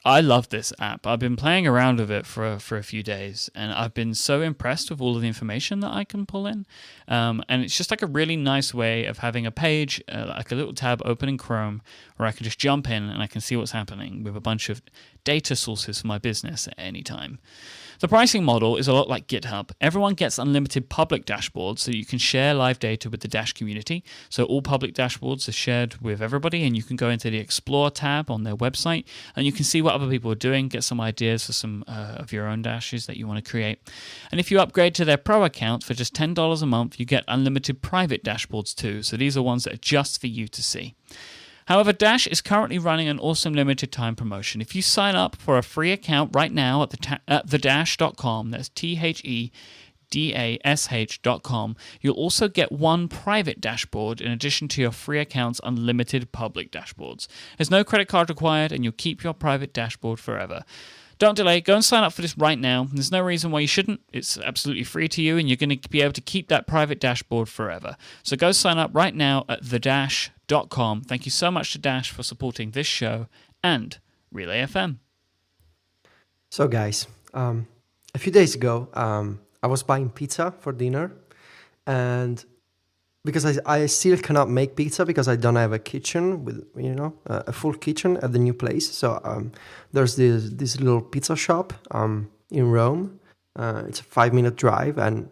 I love this app. I've been playing around with it for a few days, and I've been so impressed with all of the information that I can pull in. And it's just like a really nice way of having a page, like a little tab open in Chrome, where I can just jump in and I can see what's happening with a bunch of data sources for my business at any time. The pricing model is a lot like GitHub. Everyone gets unlimited public dashboards, so you can share live data with the Dash community. So all public dashboards are shared with everybody, and you can go into the Explore tab on their website, and you can see what other people are doing, get some ideas for some of your own dashes that you want to create. And if you upgrade to their Pro account for just $10 a month, you get unlimited private dashboards too. So these are ones that are just for you to see. However, Dash is currently running an awesome limited time promotion. If you sign up for a free account right now at thedash.com, that's THEDASH.com, you'll also get one private dashboard in addition to your free account's unlimited public dashboards. There's no credit card required, and you'll keep your private dashboard forever. Don't delay. Go and sign up for this right now. There's no reason why you shouldn't. It's absolutely free to you, and you're going to be able to keep that private dashboard forever. So go sign up right now at thedash.com. Thank you so much to Dash for supporting this show and Relay FM. So, guys, a few days ago, I was buying pizza for dinner, and because I still cannot make pizza because I don't have a kitchen with, a full kitchen at the new place. So there's this little pizza shop in Rome. It's a 5-minute drive, and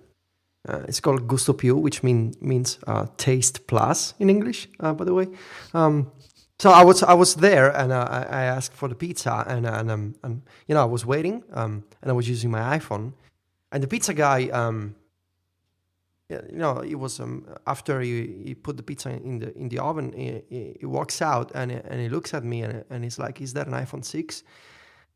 it's called Gusto Più, which means taste plus in English, by the way. So I was there, and I asked for the pizza, and I was waiting, and I was using my iPhone, and the pizza guy. It was after he put the pizza in the oven. He walks out and he looks at me and he's like, "Is that an iPhone 6?"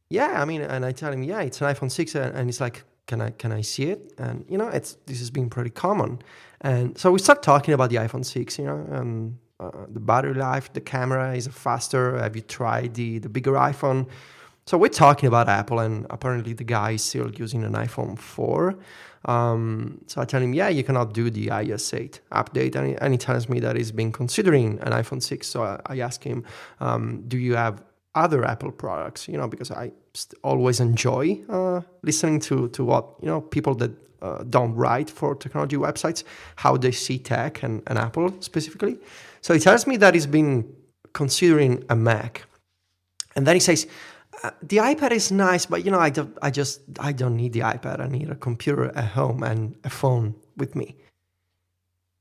Yeah, and I tell him, "Yeah, it's an iPhone 6." And he's like, "Can I see it?" And this has been pretty common. And so we start talking about the iPhone 6. The battery life, the camera is faster. Have you tried the bigger iPhone? So we're talking about Apple, and apparently the guy is still using an iPhone 4. So I tell him, yeah, you cannot do the iOS 8 update. And he tells me that he's been considering an iPhone 6. So I ask him, do you have other Apple products? Because I always enjoy listening to what, people that don't write for technology websites, how they see tech and Apple specifically. So he tells me that he's been considering a Mac. And then he says, the iPad is nice, but I don't need the iPad. I need a computer at home and a phone with me.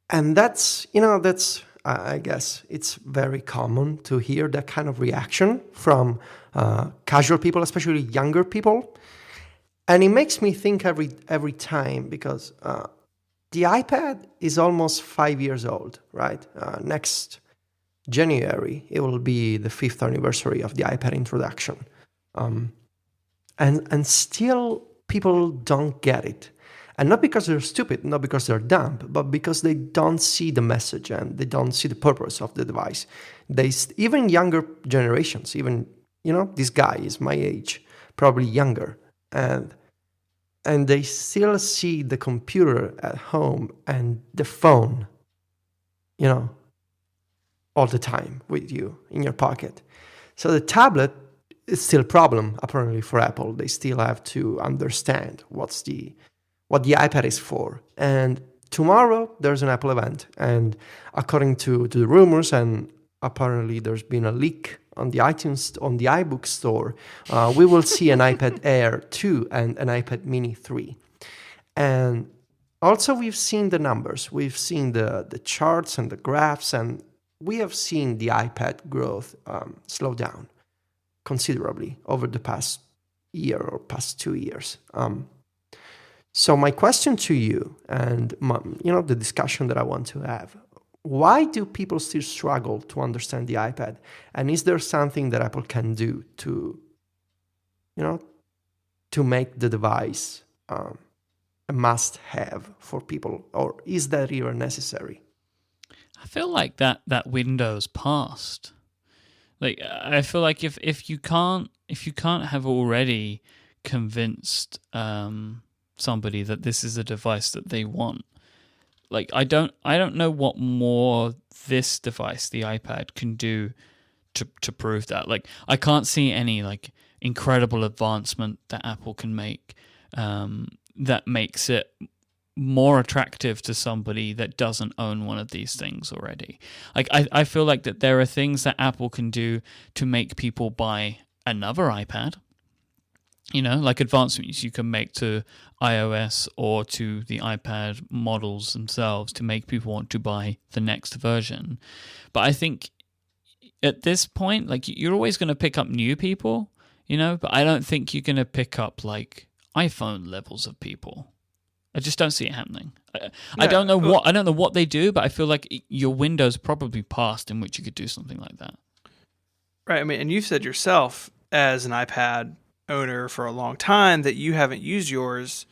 And that's I guess it's very common to hear that kind of reaction from casual people, especially younger people. And it makes me think every time because the iPad is almost 5 years old, right? Next January, it will be the 5th anniversary of the iPad introduction. And still people don't get it. And not because they're stupid, not because they're dumb, but because they don't see the message and they don't see the purpose of the device. Even younger generations, even, this guy is my age, probably younger. And they still see the computer at home and the phone, all the time with you in your pocket. So the tablet is still a problem, apparently, for Apple. They still have to understand what the iPad is for. And tomorrow there's an Apple event. And according to the rumors, and apparently there's been a leak on the iBook store, we will see an iPad Air 2 and an iPad Mini 3. And also we've seen the numbers. We've seen the charts and the graphs, and we have seen the iPad growth slow down considerably over the past year or past 2 years. So my question to you, and the discussion that I want to have, why do people still struggle to understand the iPad? And is there something that Apple can do to make the device a must-have for people, or is that even necessary? I feel like that window's passed. Like, I feel like if you can't have already convinced somebody that this is a device that they want, like I don't know what more this device, the iPad, can do to prove that. Like, I can't see any like incredible advancement that Apple can make that makes it more attractive to somebody that doesn't own one of these things already. Like, I feel like that there are things that Apple can do to make people buy another iPad. Like advancements you can make to iOS or to the iPad models themselves to make people want to buy the next version. But I think at this point, like, you're always going to pick up new people, but I don't think you're going to pick up like iPhone levels of people. I just don't see it happening. I don't know what they do, but I feel like your window's probably passed in which you could do something like that. Right. I mean, and you've said yourself as an iPad owner for a long time that you haven't used yours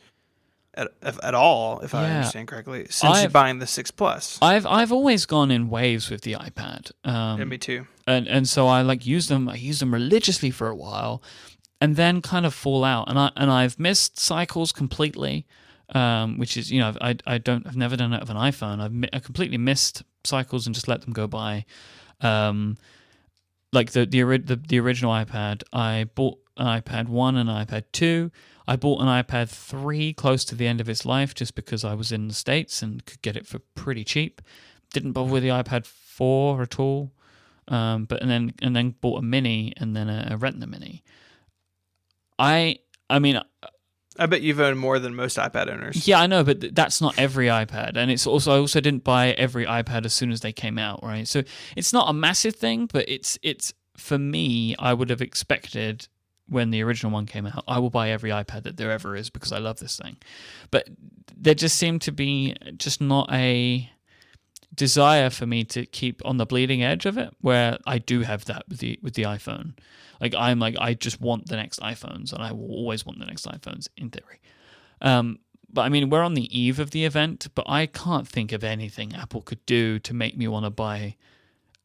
at all, if I understand correctly, since you buying the 6 Plus. I've always gone in waves with the iPad. Yeah, me too. And so I use them. I use them religiously for a while, and then kind of fall out. And I've missed cycles completely. Which is, I've never done it with an iPhone. I completely missed cycles and just let them go by. Like the original iPad, I bought an iPad 1 and an iPad 2. I bought an iPad 3 close to the end of its life just because I was in the States and could get it for pretty cheap. Didn't bother with the iPad 4 at all. And then bought a Mini and then a Retina Mini. I mean, I bet you've owned more than most iPad owners. Yeah, I know, but that's not every iPad. And I also didn't buy every iPad as soon as they came out, right? So it's not a massive thing, but it's for me, I would have expected when the original one came out, I will buy every iPad that there ever is because I love this thing. But there just seemed to be just not a desire for me to keep on the bleeding edge of it, where I do have that with the iPhone. I just want the next iPhones, and I will always want the next iPhones in theory. But I mean, we're on the eve of the event, but I can't think of anything Apple could do to make me want to buy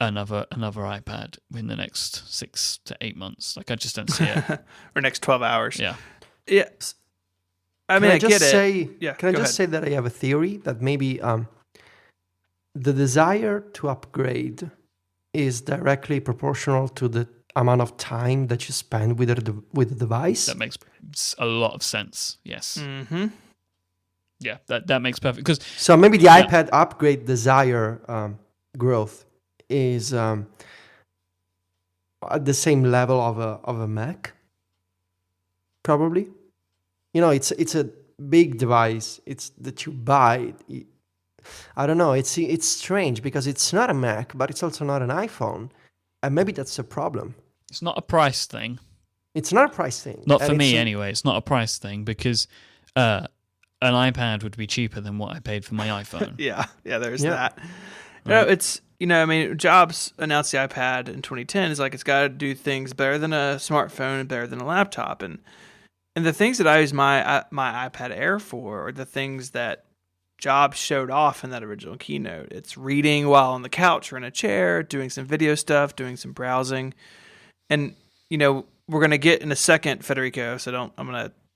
another iPad in the next 6 to 8 months. Like, I just don't see it. Or next 12 hours. Yeah. Yeah. I mean, I get it. Can I just say that I have a theory that maybe the desire to upgrade is directly proportional to the amount of time that you spend with the device. That makes a lot of sense. Yes. Mm-hmm. Yeah, that makes perfect. So maybe the iPad upgrade desire growth is at the same level of a Mac. Probably, it's a big device. It's that you buy. I don't know. It's strange because it's not a Mac, but it's also not an iPhone, and maybe that's a problem. It's not a price thing. It's not a price thing. Not for me, anyway. It's not a price thing because an iPad would be cheaper than what I paid for my iPhone. yeah, there's that. Right. No, it's, I mean, Jobs announced the iPad in 2010. It's like it's got to do things better than a smartphone and better than a laptop. And the things that I use my iPad Air for are the things that Jobs showed off in that original keynote. It's reading while on the couch or in a chair, doing some video stuff, doing some browsing. And, we're going to get in a second, Federico, so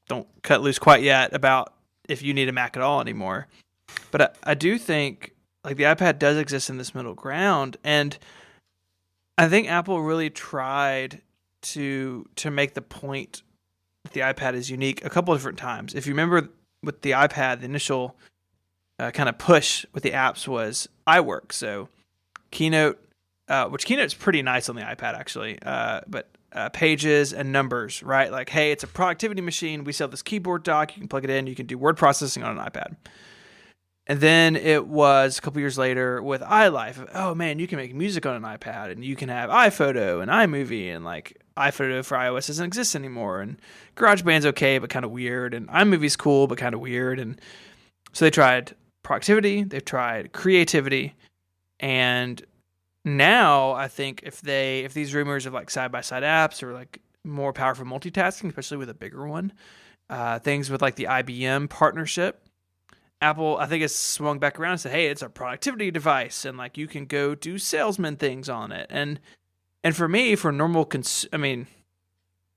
don't cut loose quite yet about if you need a Mac at all anymore. But I do think like the iPad does exist in this middle ground, and I think Apple really tried to make the point that the iPad is unique a couple of different times. If you remember with the iPad, the initial kind of push with the apps was iWork. So Keynote, which Keynote's pretty nice on the iPad actually, but Pages and Numbers, right? Like, hey, it's a productivity machine. We sell this keyboard dock. You can plug it in. You can do word processing on an iPad. And then it was a couple years later with iLife. Oh man, you can make music on an iPad, and you can have iPhoto and iMovie, and like iPhoto for iOS doesn't exist anymore. And GarageBand's okay, but kind of weird. And iMovie's cool, but kind of weird. And so they tried productivity, they've tried creativity, and now I think if these rumors of like side by side apps or like more powerful multitasking, especially with a bigger one, things with like the IBM partnership. Apple, I think, has swung back around and said, hey, it's a productivity device, and like you can go do salesman things on it. And for me, for normal,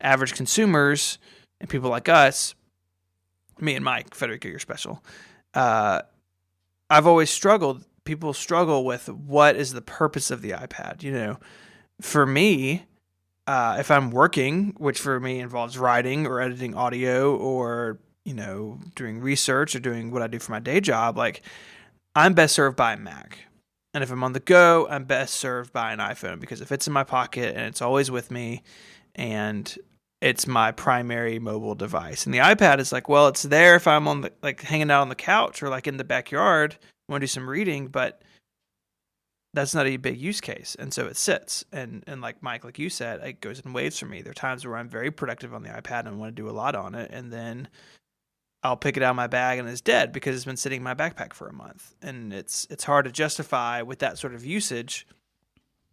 average consumers and people like us, me and Myke, Federico, you're special. I've always struggled. People struggle with what is the purpose of the iPad. For me, if I'm working, which for me involves writing or editing audio or doing research or doing what I do for my day job, like I'm best served by a Mac. And if I'm on the go, I'm best served by an iPhone because it fits in my pocket and it's always with me and it's my primary mobile device. And the iPad is like, well, it's there if I'm on hanging out on the couch or like in the backyard, want to do some reading, but that's not a big use case. And so it sits. And like Myke, like you said, it goes in waves for me. There are times where I'm very productive on the iPad and want to do a lot on it. And then I'll pick it out of my bag and it's dead because it's been sitting in my backpack for a month. And it's hard to justify with that sort of usage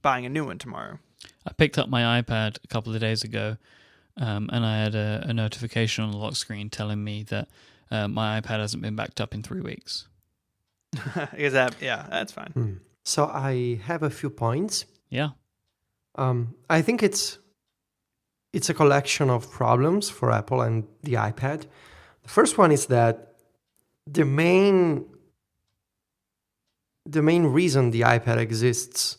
buying a new one tomorrow. I picked up my iPad a couple of days ago and I had a notification on the lock screen telling me that my iPad hasn't been backed up in 3 weeks. That's fine. So I have a few points. Yeah. I think it's a collection of problems for Apple and the iPad. The first one is that the main reason the iPad exists,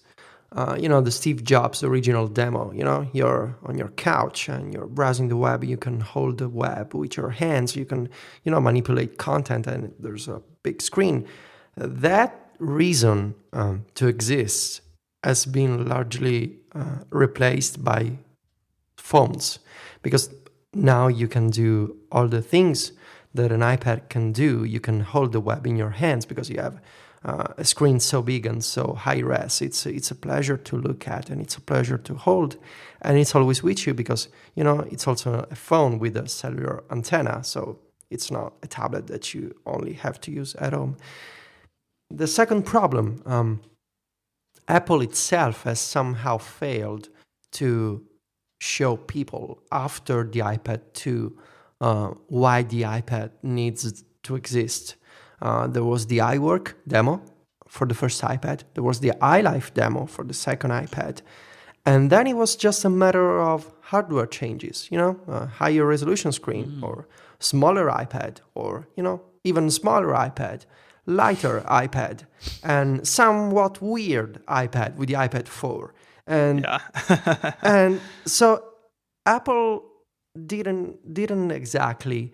the Steve Jobs original demo, you're on your couch and you're browsing the web, you can hold the web with your hands, you can, manipulate content and there's a big screen. That reason to exist has been largely replaced by phones because now you can do all the things that an iPad can do. You can hold the web in your hands because you have a screen so big and so high res. It's a pleasure to look at and it's a pleasure to hold. And it's always with you because, it's also a phone with a cellular antenna. So it's not a tablet that you only have to use at home. The second problem, Apple itself has somehow failed to show people after the iPad 2 why the iPad needs to exist. There was the iWork demo for the first iPad. There was the iLife demo for the second iPad. And then it was just a matter of hardware changes, a higher resolution screen or smaller iPad or, even smaller iPad, lighter iPad, and somewhat weird iPad with the iPad 4. And and so Apple didn't exactly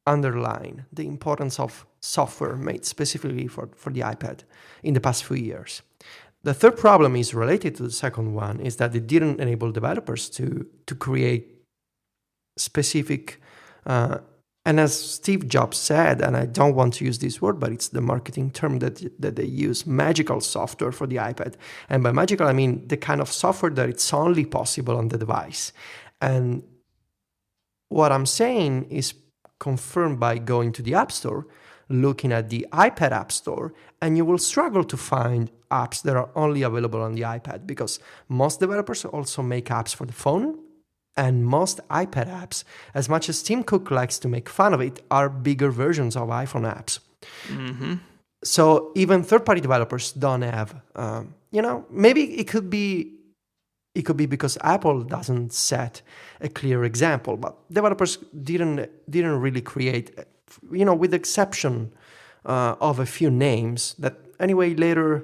underline the importance of software made specifically for the iPad in the past few years. The third problem is related to the second one, is that it didn't enable developers to create specific And as Steve Jobs said, and I don't want to use this word, but it's the marketing term that they use, magical software for the iPad. And by magical, I mean the kind of software that it's only possible on the device. And what I'm saying is confirmed by going to the App Store, looking at the iPad App Store, and you will struggle to find apps that are only available on the iPad, because most developers also make apps for the phone. And most iPad apps, as much as Tim Cook likes to make fun of it, are bigger versions of iPhone apps. Mm-hmm. So even third-party developers don't have, maybe it could be because Apple doesn't set a clear example, but developers didn't really create, with the exception of a few names that anyway later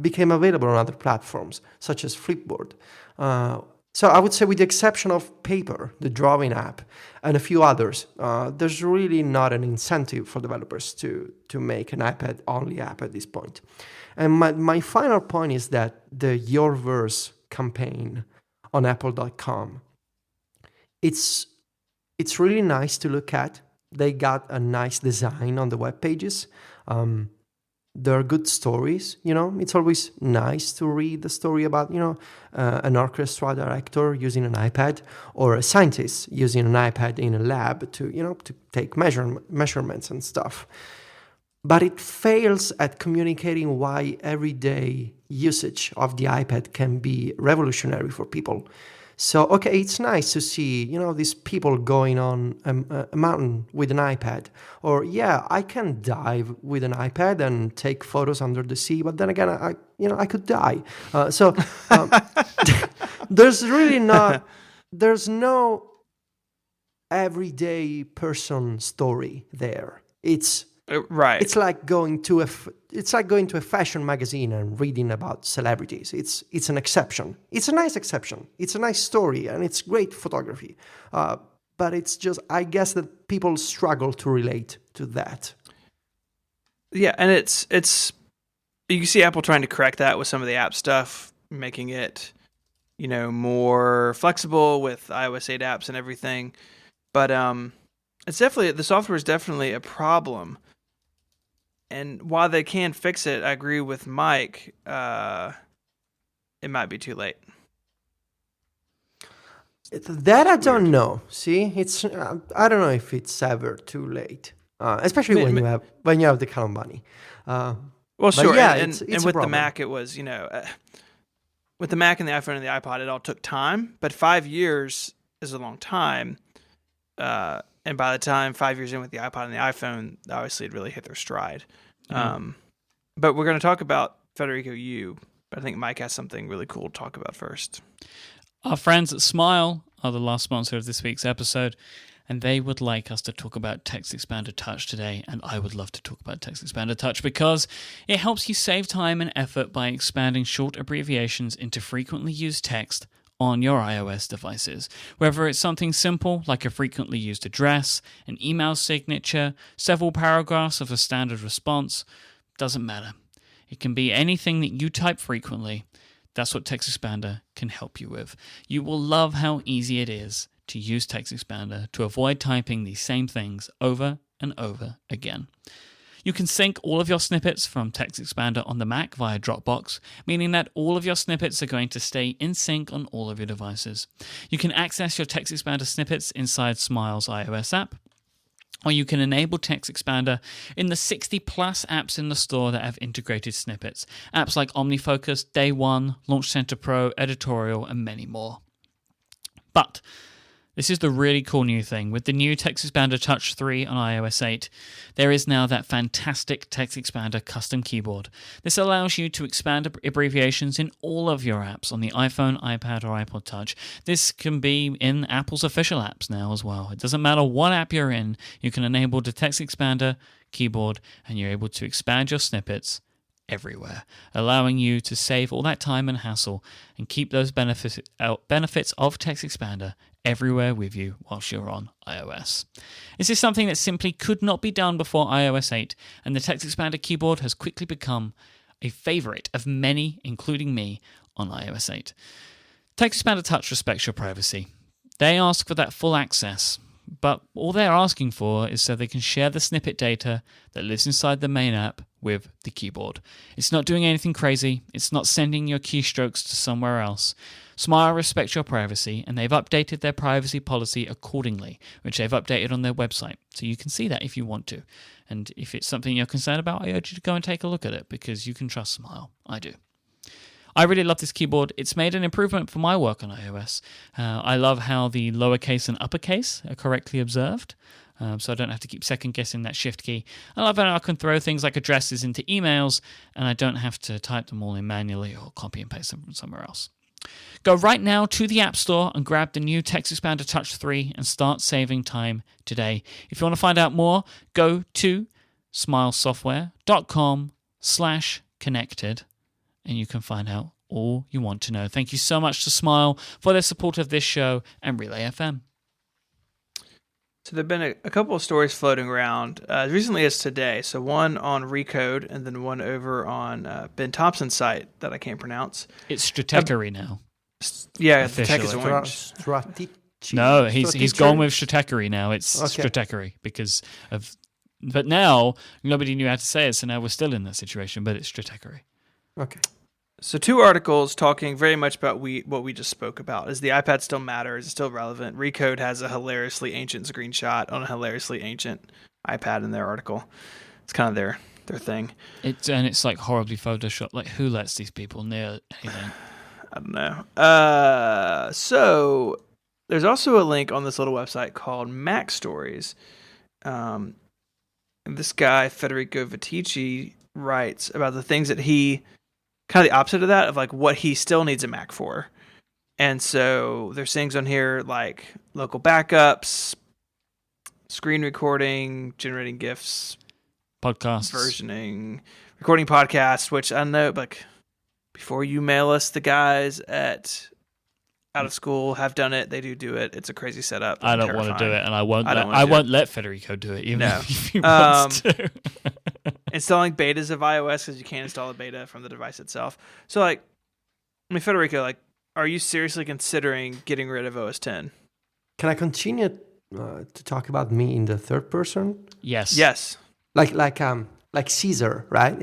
became available on other platforms, such as Flipboard. So I would say with the exception of Paper, the drawing app, and a few others, there's really not an incentive for developers to make an iPad-only app at this point. And my final point is that the Your Verse campaign on Apple.com, it's really nice to look at. They got a nice design on the web pages. There are good stories, It's always nice to read the story about, an orchestra director using an iPad, or a scientist using an iPad in a lab to take measurements and stuff. But it fails at communicating why everyday usage of the iPad can be revolutionary for people. So, okay, it's nice to see, these people going on a mountain with an iPad. Or, yeah, I can dive with an iPad and take photos under the sea, but then again, I could die. There's no everyday person story there. It's right. It's like going to a fashion magazine and reading about celebrities. It's an exception. It's a nice exception. It's a nice story and it's great photography. But it's just, I guess that people struggle to relate to that. Yeah, and it's you can see Apple trying to correct that with some of the app stuff, making it more flexible with iOS 8 apps and everything. But it's definitely, the software is definitely a problem. And while they can fix it, I agree with Myke. It might be too late. That I don't know. See, it's I don't know if it's ever too late, especially when you have the kind of money. Well, sure. Yeah, and it's with the Mac, it was with the Mac and the iPhone and the iPod, it all took time. But 5 years is a long time. And by the time 5 years in with the iPod and the iPhone, obviously it really hit their stride. Mm-hmm. But we're going to talk about Federico U. But I think Myke has something really cool to talk about first. Our friends at Smile are the last sponsor of this week's episode, and they would like us to talk about Text Expander Touch today, and I would love to talk about Text Expander Touch because it helps you save time and effort by expanding short abbreviations into frequently used text on your iOS devices. Whether it's something simple like a frequently used address, an email signature, several paragraphs of a standard response, doesn't matter. It can be anything that you type frequently. That's what Text Expander can help you with. You will love how easy it is to use Text Expander to avoid typing these same things over and over again. You can sync all of your snippets from Text Expander on the Mac via Dropbox, meaning that all of your snippets are going to stay in sync on all of your devices. You can access your Text Expander snippets inside Smile's iOS app, or you can enable Text Expander in the 60 plus apps in the store that have integrated snippets. Apps like OmniFocus, Day One, Launch Center Pro, Editorial, and many more. But this is the really cool new thing. With the new Text Expander Touch 3 on iOS 8, there is now that fantastic Text Expander custom keyboard. This allows you to expand abbreviations in all of your apps on the iPhone, iPad, or iPod Touch. This can be in Apple's official apps now as well. It doesn't matter what app you're in, you can enable the Text Expander keyboard and you're able to expand your snippets everywhere, allowing you to save all that time and hassle and keep those benefits of Text Expander everywhere with you whilst you're on iOS. This is something that simply could not be done before iOS 8, and the Text Expander keyboard has quickly become a favorite of many, including me, on iOS 8. Text Expander Touch respects your privacy. They ask for that full access, but all they're asking for is so they can share the snippet data that lives inside the main app with the keyboard. It's not doing anything crazy. It's not sending your keystrokes to somewhere else. Smile respects your privacy, and they've updated their privacy policy accordingly, which they've updated on their website. So you can see that if you want to. And if it's something you're concerned about, I urge you to go and take a look at it, because you can trust Smile. I do. I really love this keyboard. It's made an improvement for my work on iOS. I love how the lowercase and uppercase are correctly observed, so I don't have to keep second-guessing that shift key. I love how I can throw things like addresses into emails, and I don't have to type them all in manually or copy and paste them from somewhere else. Go right now to the App Store and grab the new Text Expander Touch 3 and start saving time today. If you want to find out more, go to smilesoftware.com/connected. And you can find out all you want to know. Thank you so much to Smile for their support of this show and Relay FM. So there have been a couple of stories floating around as recently as today. So one on Recode and then one over on Ben Thompson's site that I can't pronounce. It's Stratechery now. Yeah, the tech is orange. No, he's gone with Stratechery now. It's Stratechery because of... But now, nobody knew how to say it, so now we're still in that situation, but it's Stratechery. Okay. So two articles talking very much about what we just spoke about. Is the iPad still matter? Is it still relevant? Recode has a hilariously ancient screenshot on a hilariously ancient iPad in their article. It's kind of their thing. It's like horribly photoshopped. Like, who lets these people near anything? I don't know. So there's also a link on this little website called Mac Stories. And this guy, Federico Vitici, writes about the things that he... kind of the opposite of that, of like what he still needs a Mac for. And so there's things on here like local backups, screen recording, generating GIFs, podcasts, versioning, recording podcasts, which I know, like, before you mail us, the guys at Out of School have done it. They do it. It's a crazy setup. I don't want to do it, and I won't let Federico do it, even if he wants to. Installing betas of iOS because you can't install a beta from the device itself. So, like, I mean, Federico, like, are you seriously considering getting rid of OS 10? Can I continue to talk about me in the third person? Yes. Yes. Like Caesar, right?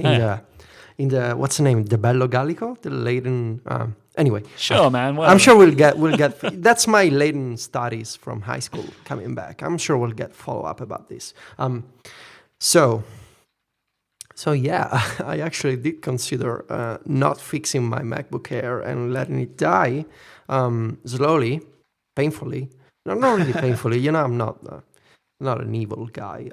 In the what's the name? The Bello Gallico, the Leiden. Anyway, sure, man. I'm sure we'll get. That's my Leiden studies from high school coming back. I'm sure we'll get follow up about this. So yeah, I actually did consider not fixing my MacBook Air and letting it die slowly, painfully. No, not really painfully. You know, I'm not an evil guy.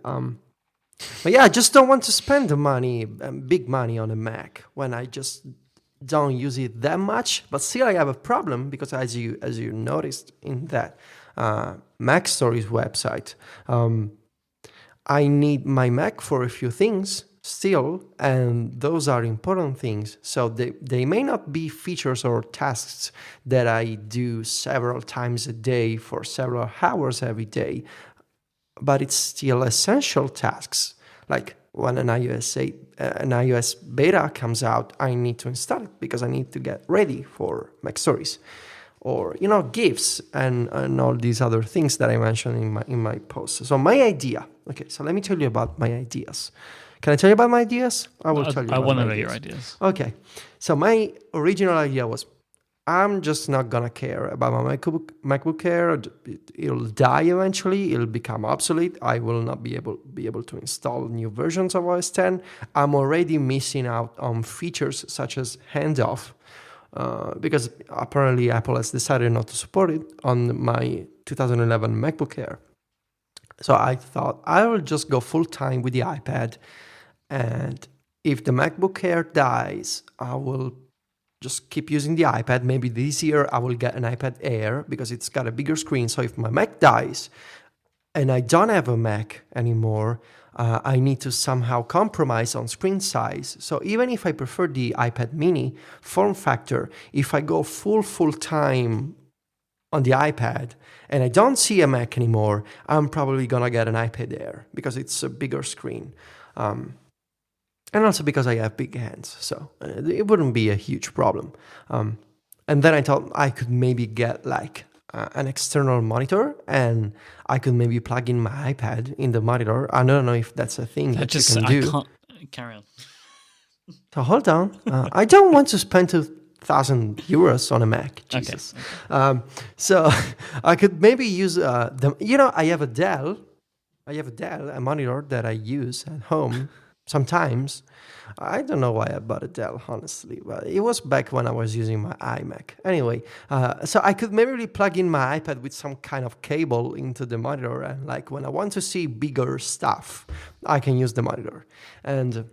But yeah, I just don't want to spend the money, big money on a Mac when I just don't use it that much. But still, I have a problem because as you noticed in that Mac Stories website, I need my Mac for a few things still, and those are important things. So they may not be features or tasks that I do several times a day for several hours every day, but it's still essential tasks. Like when an iOS beta comes out, I need to install it because I need to get ready for Mac Stories, or GIFs and all these other things that I mentioned in my post. So my idea. Okay, so let me tell you about my ideas. Can I tell you about my ideas? I will tell you. I want to know your ideas. Okay. So my original idea was, I'm just not gonna care about my MacBook Air. It'll die eventually. It'll become obsolete. I will not be able to install new versions of OS 10. I'm already missing out on features such as handoff, because apparently Apple has decided not to support it on my 2011 MacBook Air. So I thought I will just go full time with the iPad. And if the MacBook Air dies, I will just keep using the iPad. Maybe this year I will get an iPad Air because it's got a bigger screen. So if my Mac dies and I don't have a Mac anymore, I need to somehow compromise on screen size. So even if I prefer the iPad mini form factor, if I go full time on the iPad and I don't see a Mac anymore, I'm probably going to get an iPad Air because it's a bigger screen. And also because I have big hands, so it wouldn't be a huge problem. And then I thought I could maybe get like an external monitor, and I could maybe plug in my iPad in the monitor. I don't know if that's a thing that you can do. I can't carry on. So hold on. I don't want to spend 2,000 euros on a Mac. Jesus. Okay. So I could maybe use I have a Dell. A monitor that I use at home sometimes. I don't know why I bought a Dell, honestly, but it was back when I was using my iMac. Anyway, so I could maybe plug in my iPad with some kind of cable into the monitor, and like when I want to see bigger stuff, I can use the monitor. And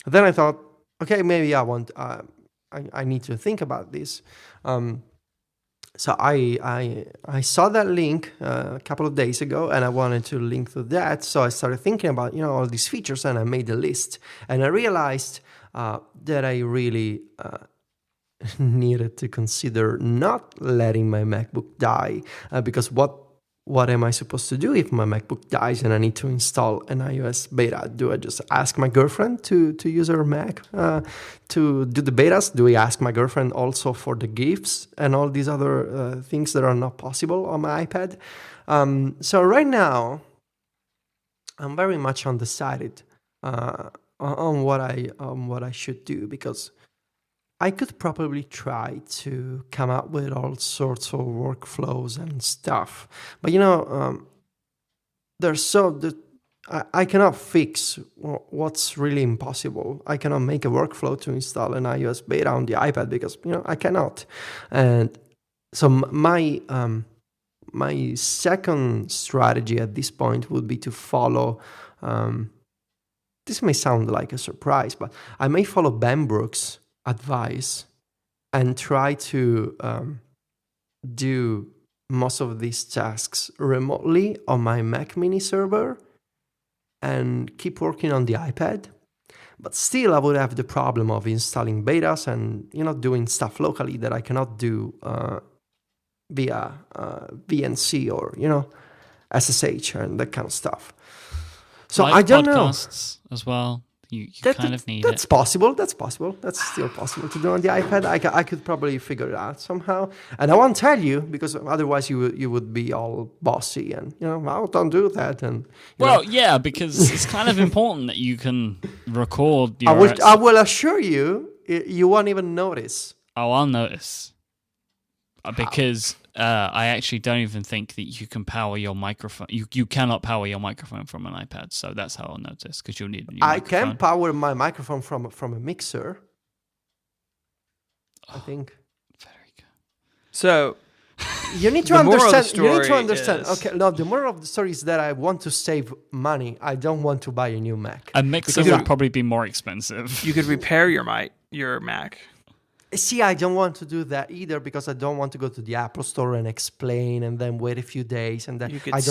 then I thought, okay, maybe I need to think about this. So I saw that link a couple of days ago, and I wanted to link to that. So I started thinking about all these features, and I made a list. And I realized that I really needed to consider not letting my MacBook die, because what am I supposed to do if my MacBook dies and I need to install an iOS beta? Do I just ask my girlfriend to use her Mac to do the betas? Do I ask my girlfriend also for the GIFs and all these other things that are not possible on my iPad? So right now, I'm very much undecided on what I should do, because I could probably try to come up with all sorts of workflows and stuff, but I cannot fix what's really impossible. I cannot make a workflow to install an iOS beta on the iPad because I cannot. And so my second strategy at this point would be to follow. This may sound like a surprise, but I may follow Ben Brooks' advice and try to do most of these tasks remotely on my Mac Mini server and keep working on the iPad. But still, I would have the problem of installing betas and doing stuff locally that I cannot do via VNC or SSH and that kind of stuff. So Live I don't know. Podcasts as well. You kind of need that's possible. That's possible. That's still possible to do on the iPad. I could probably figure it out somehow. And I won't tell you because otherwise you would be all bossy and don't do that. And yeah, because it's kind of important that you can record your. I will assure you, you won't even notice. Oh, I'll notice because I actually don't even think that you can power your microphone. You cannot power your microphone from an iPad, so that's how I'll notice, because you'll need a new microphone. I can power my microphone from a mixer. I think. Federico. So you need to understand. You need to understand. Is... Okay, no. The moral of the story is that I want to save money. I don't want to buy a new Mac. A mixer would probably be more expensive. You could repair your Mac. See, I don't want to do that either because I don't want to go to the Apple Store and explain and then wait a few days and then I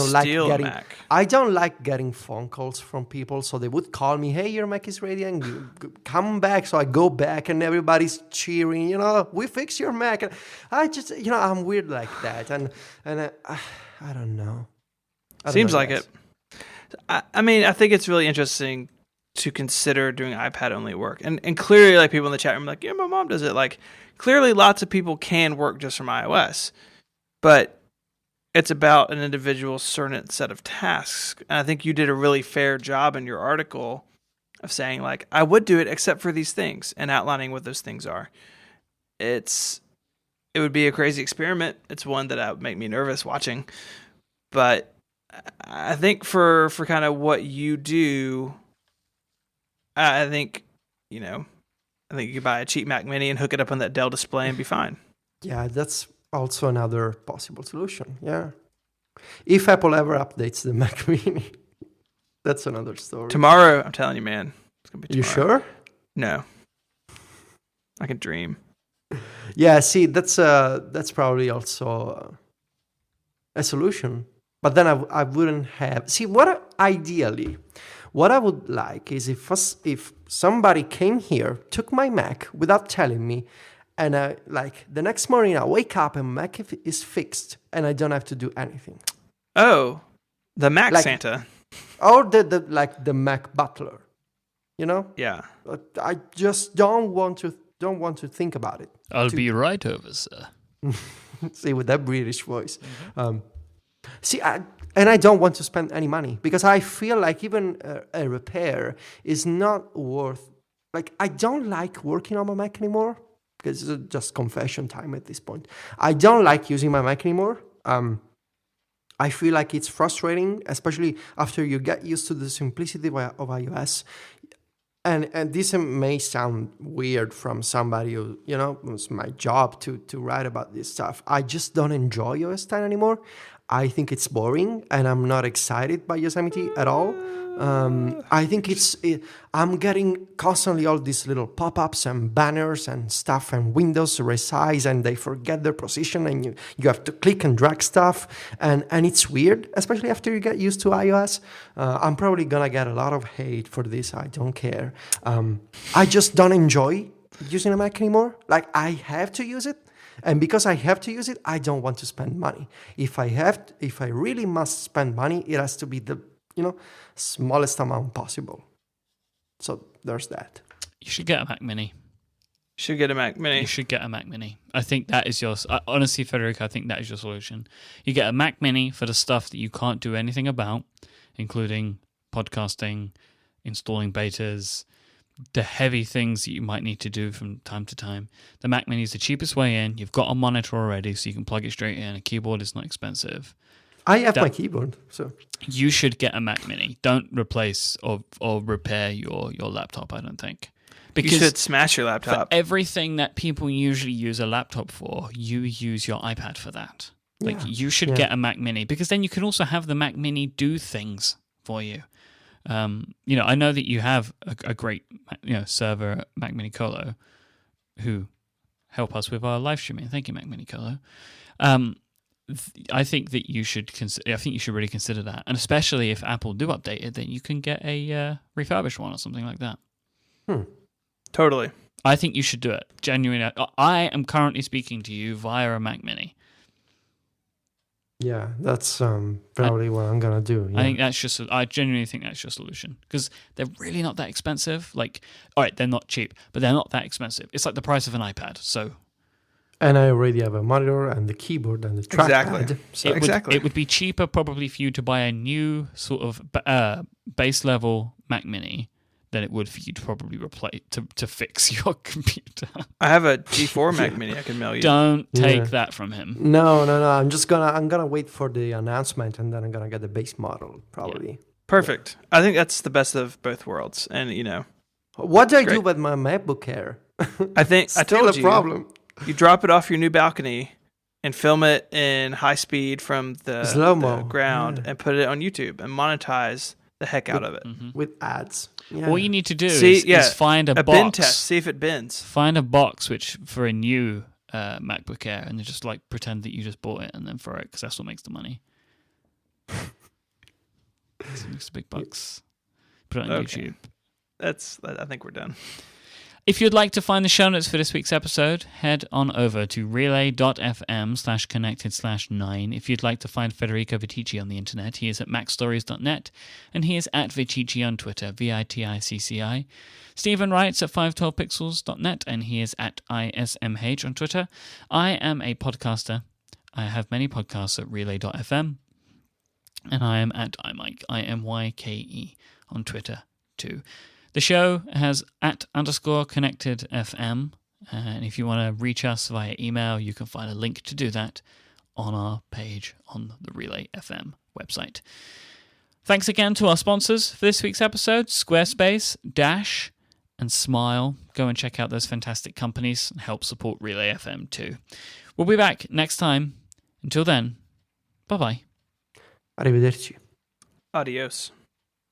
don't like getting phone calls from people. So they would call me, "Hey, your Mac is ready and you come back." So I go back and everybody's cheering, "We fix your Mac." And I just, I'm weird like that, and I don't know. Seems like it. I mean, I think it's really interesting to consider doing iPad-only work. And clearly, like, people in the chat room are like, my mom does it. Like, clearly lots of people can work just from iOS. But it's about an individual certain set of tasks. And I think you did a really fair job in your article of saying, like, I would do it except for these things and outlining what those things are. It would be a crazy experiment. It's one that would make me nervous watching. But I think for kind of what you do, I think you could buy a cheap Mac Mini and hook it up on that Dell display and be fine. Yeah, that's also another possible solution. Yeah, if Apple ever updates the Mac Mini, that's another story. Tomorrow, I'm telling you, man, it's gonna be tomorrow. You sure? No, I can dream. Yeah, see, that's probably also a solution. But then I wouldn't have. See, what I would like is if somebody came here, took my Mac without telling me, and the next morning I wake up and Mac is fixed and I don't have to do anything. Oh, the Mac Santa, or the Mac butler, Yeah. I just don't want to think about it. I'll be right over, sir. See, with that British voice. And I don't want to spend any money because I feel like even a repair is not worth. Like, I don't like working on my Mac anymore because it's just confession time at this point. I don't like using my Mac anymore. I feel like it's frustrating, especially after you get used to the simplicity of iOS. And this may sound weird from somebody who, it's my job to write about this stuff. I just don't enjoy OS 10 anymore. I think it's boring, and I'm not excited by Yosemite at all. I think I'm getting constantly all these little pop-ups and banners and stuff, and windows resize, and they forget their position, and you have to click and drag stuff, and it's weird, especially after you get used to iOS. I'm probably gonna get a lot of hate for this. I don't care. I just don't enjoy using a Mac anymore. Like, I have to use it. And because I have to use it, I don't want to spend money. If I really must spend money, it has to be the smallest amount possible. So there's that. You should get a Mac Mini. You should get a Mac Mini. I think that is yours. Honestly, Federico, I think that is your solution. You get a Mac Mini for the stuff that you can't do anything about, including podcasting, installing betas, the heavy things that you might need to do from time to time. The Mac Mini is the cheapest way in. You've got a monitor already, so you can plug it straight in. A keyboard is not expensive. I have my keyboard, so you should get a Mac Mini. Don't replace or repair your laptop, I don't think. Because you should smash your laptop. For everything that people usually use a laptop for, you use your iPad for that. Like, you should get a Mac Mini, because then you can also have the Mac Mini do things for you. I know that you have a great, server, Mac Mini Colo, who help us with our live streaming. Thank you, Mac Mini Colo. I think that you should really consider that, and especially if Apple do update it, then you can get a refurbished one or something like that. Totally. I think you should do it. Genuinely, I am currently speaking to you via a Mac Mini. Yeah, that's probably what I'm gonna do. Yeah. I genuinely think that's your solution, because they're really not that expensive. Like, all right, they're not cheap, but they're not that expensive. It's like the price of an iPad. So, and I already have a monitor and the keyboard and the trackpad. Exactly. It would be cheaper probably for you to buy a new sort of base level Mac Mini than it would for you to probably replace to fix your computer. I have a G4 Mac Mini I can mail you. Don't take that from him. No. I'm gonna wait for the announcement, and then I'm gonna get the base model probably. Yeah. Perfect. I think that's the best of both worlds. And what do I do with my MacBook Air? I think I told you. Problem. You drop it off your new balcony and film it in high speed from the ground and put it on YouTube and monetize the heck out of it with ads. Yeah. All you need to do is find a box. Bin test, see if it bends. Find a box for a new MacBook Air, and then just like pretend that you just bought it and then throw it, because that's what makes the money. It makes the big bucks. Put it on YouTube. I think we're done. If you'd like to find the show notes for this week's episode, head on over to relay.fm/connected/9. If you'd like to find Federico Viticci on the internet, he is at macstories.net, and he is at Viticci on Twitter, VITICCI. Stephen writes at 512pixels.net, and he is at ISMH on Twitter. I am a podcaster. I have many podcasts at relay.fm, and I am at Myke, IMYKE on Twitter too. The show has @_connectedfm, and if you want to reach us via email, you can find a link to do that on our page on the Relay FM website. Thanks again to our sponsors for this week's episode, Squarespace, Dash, and Smile. Go and check out those fantastic companies and help support Relay FM too. We'll be back next time. Until then, bye-bye. Arrivederci. Adios.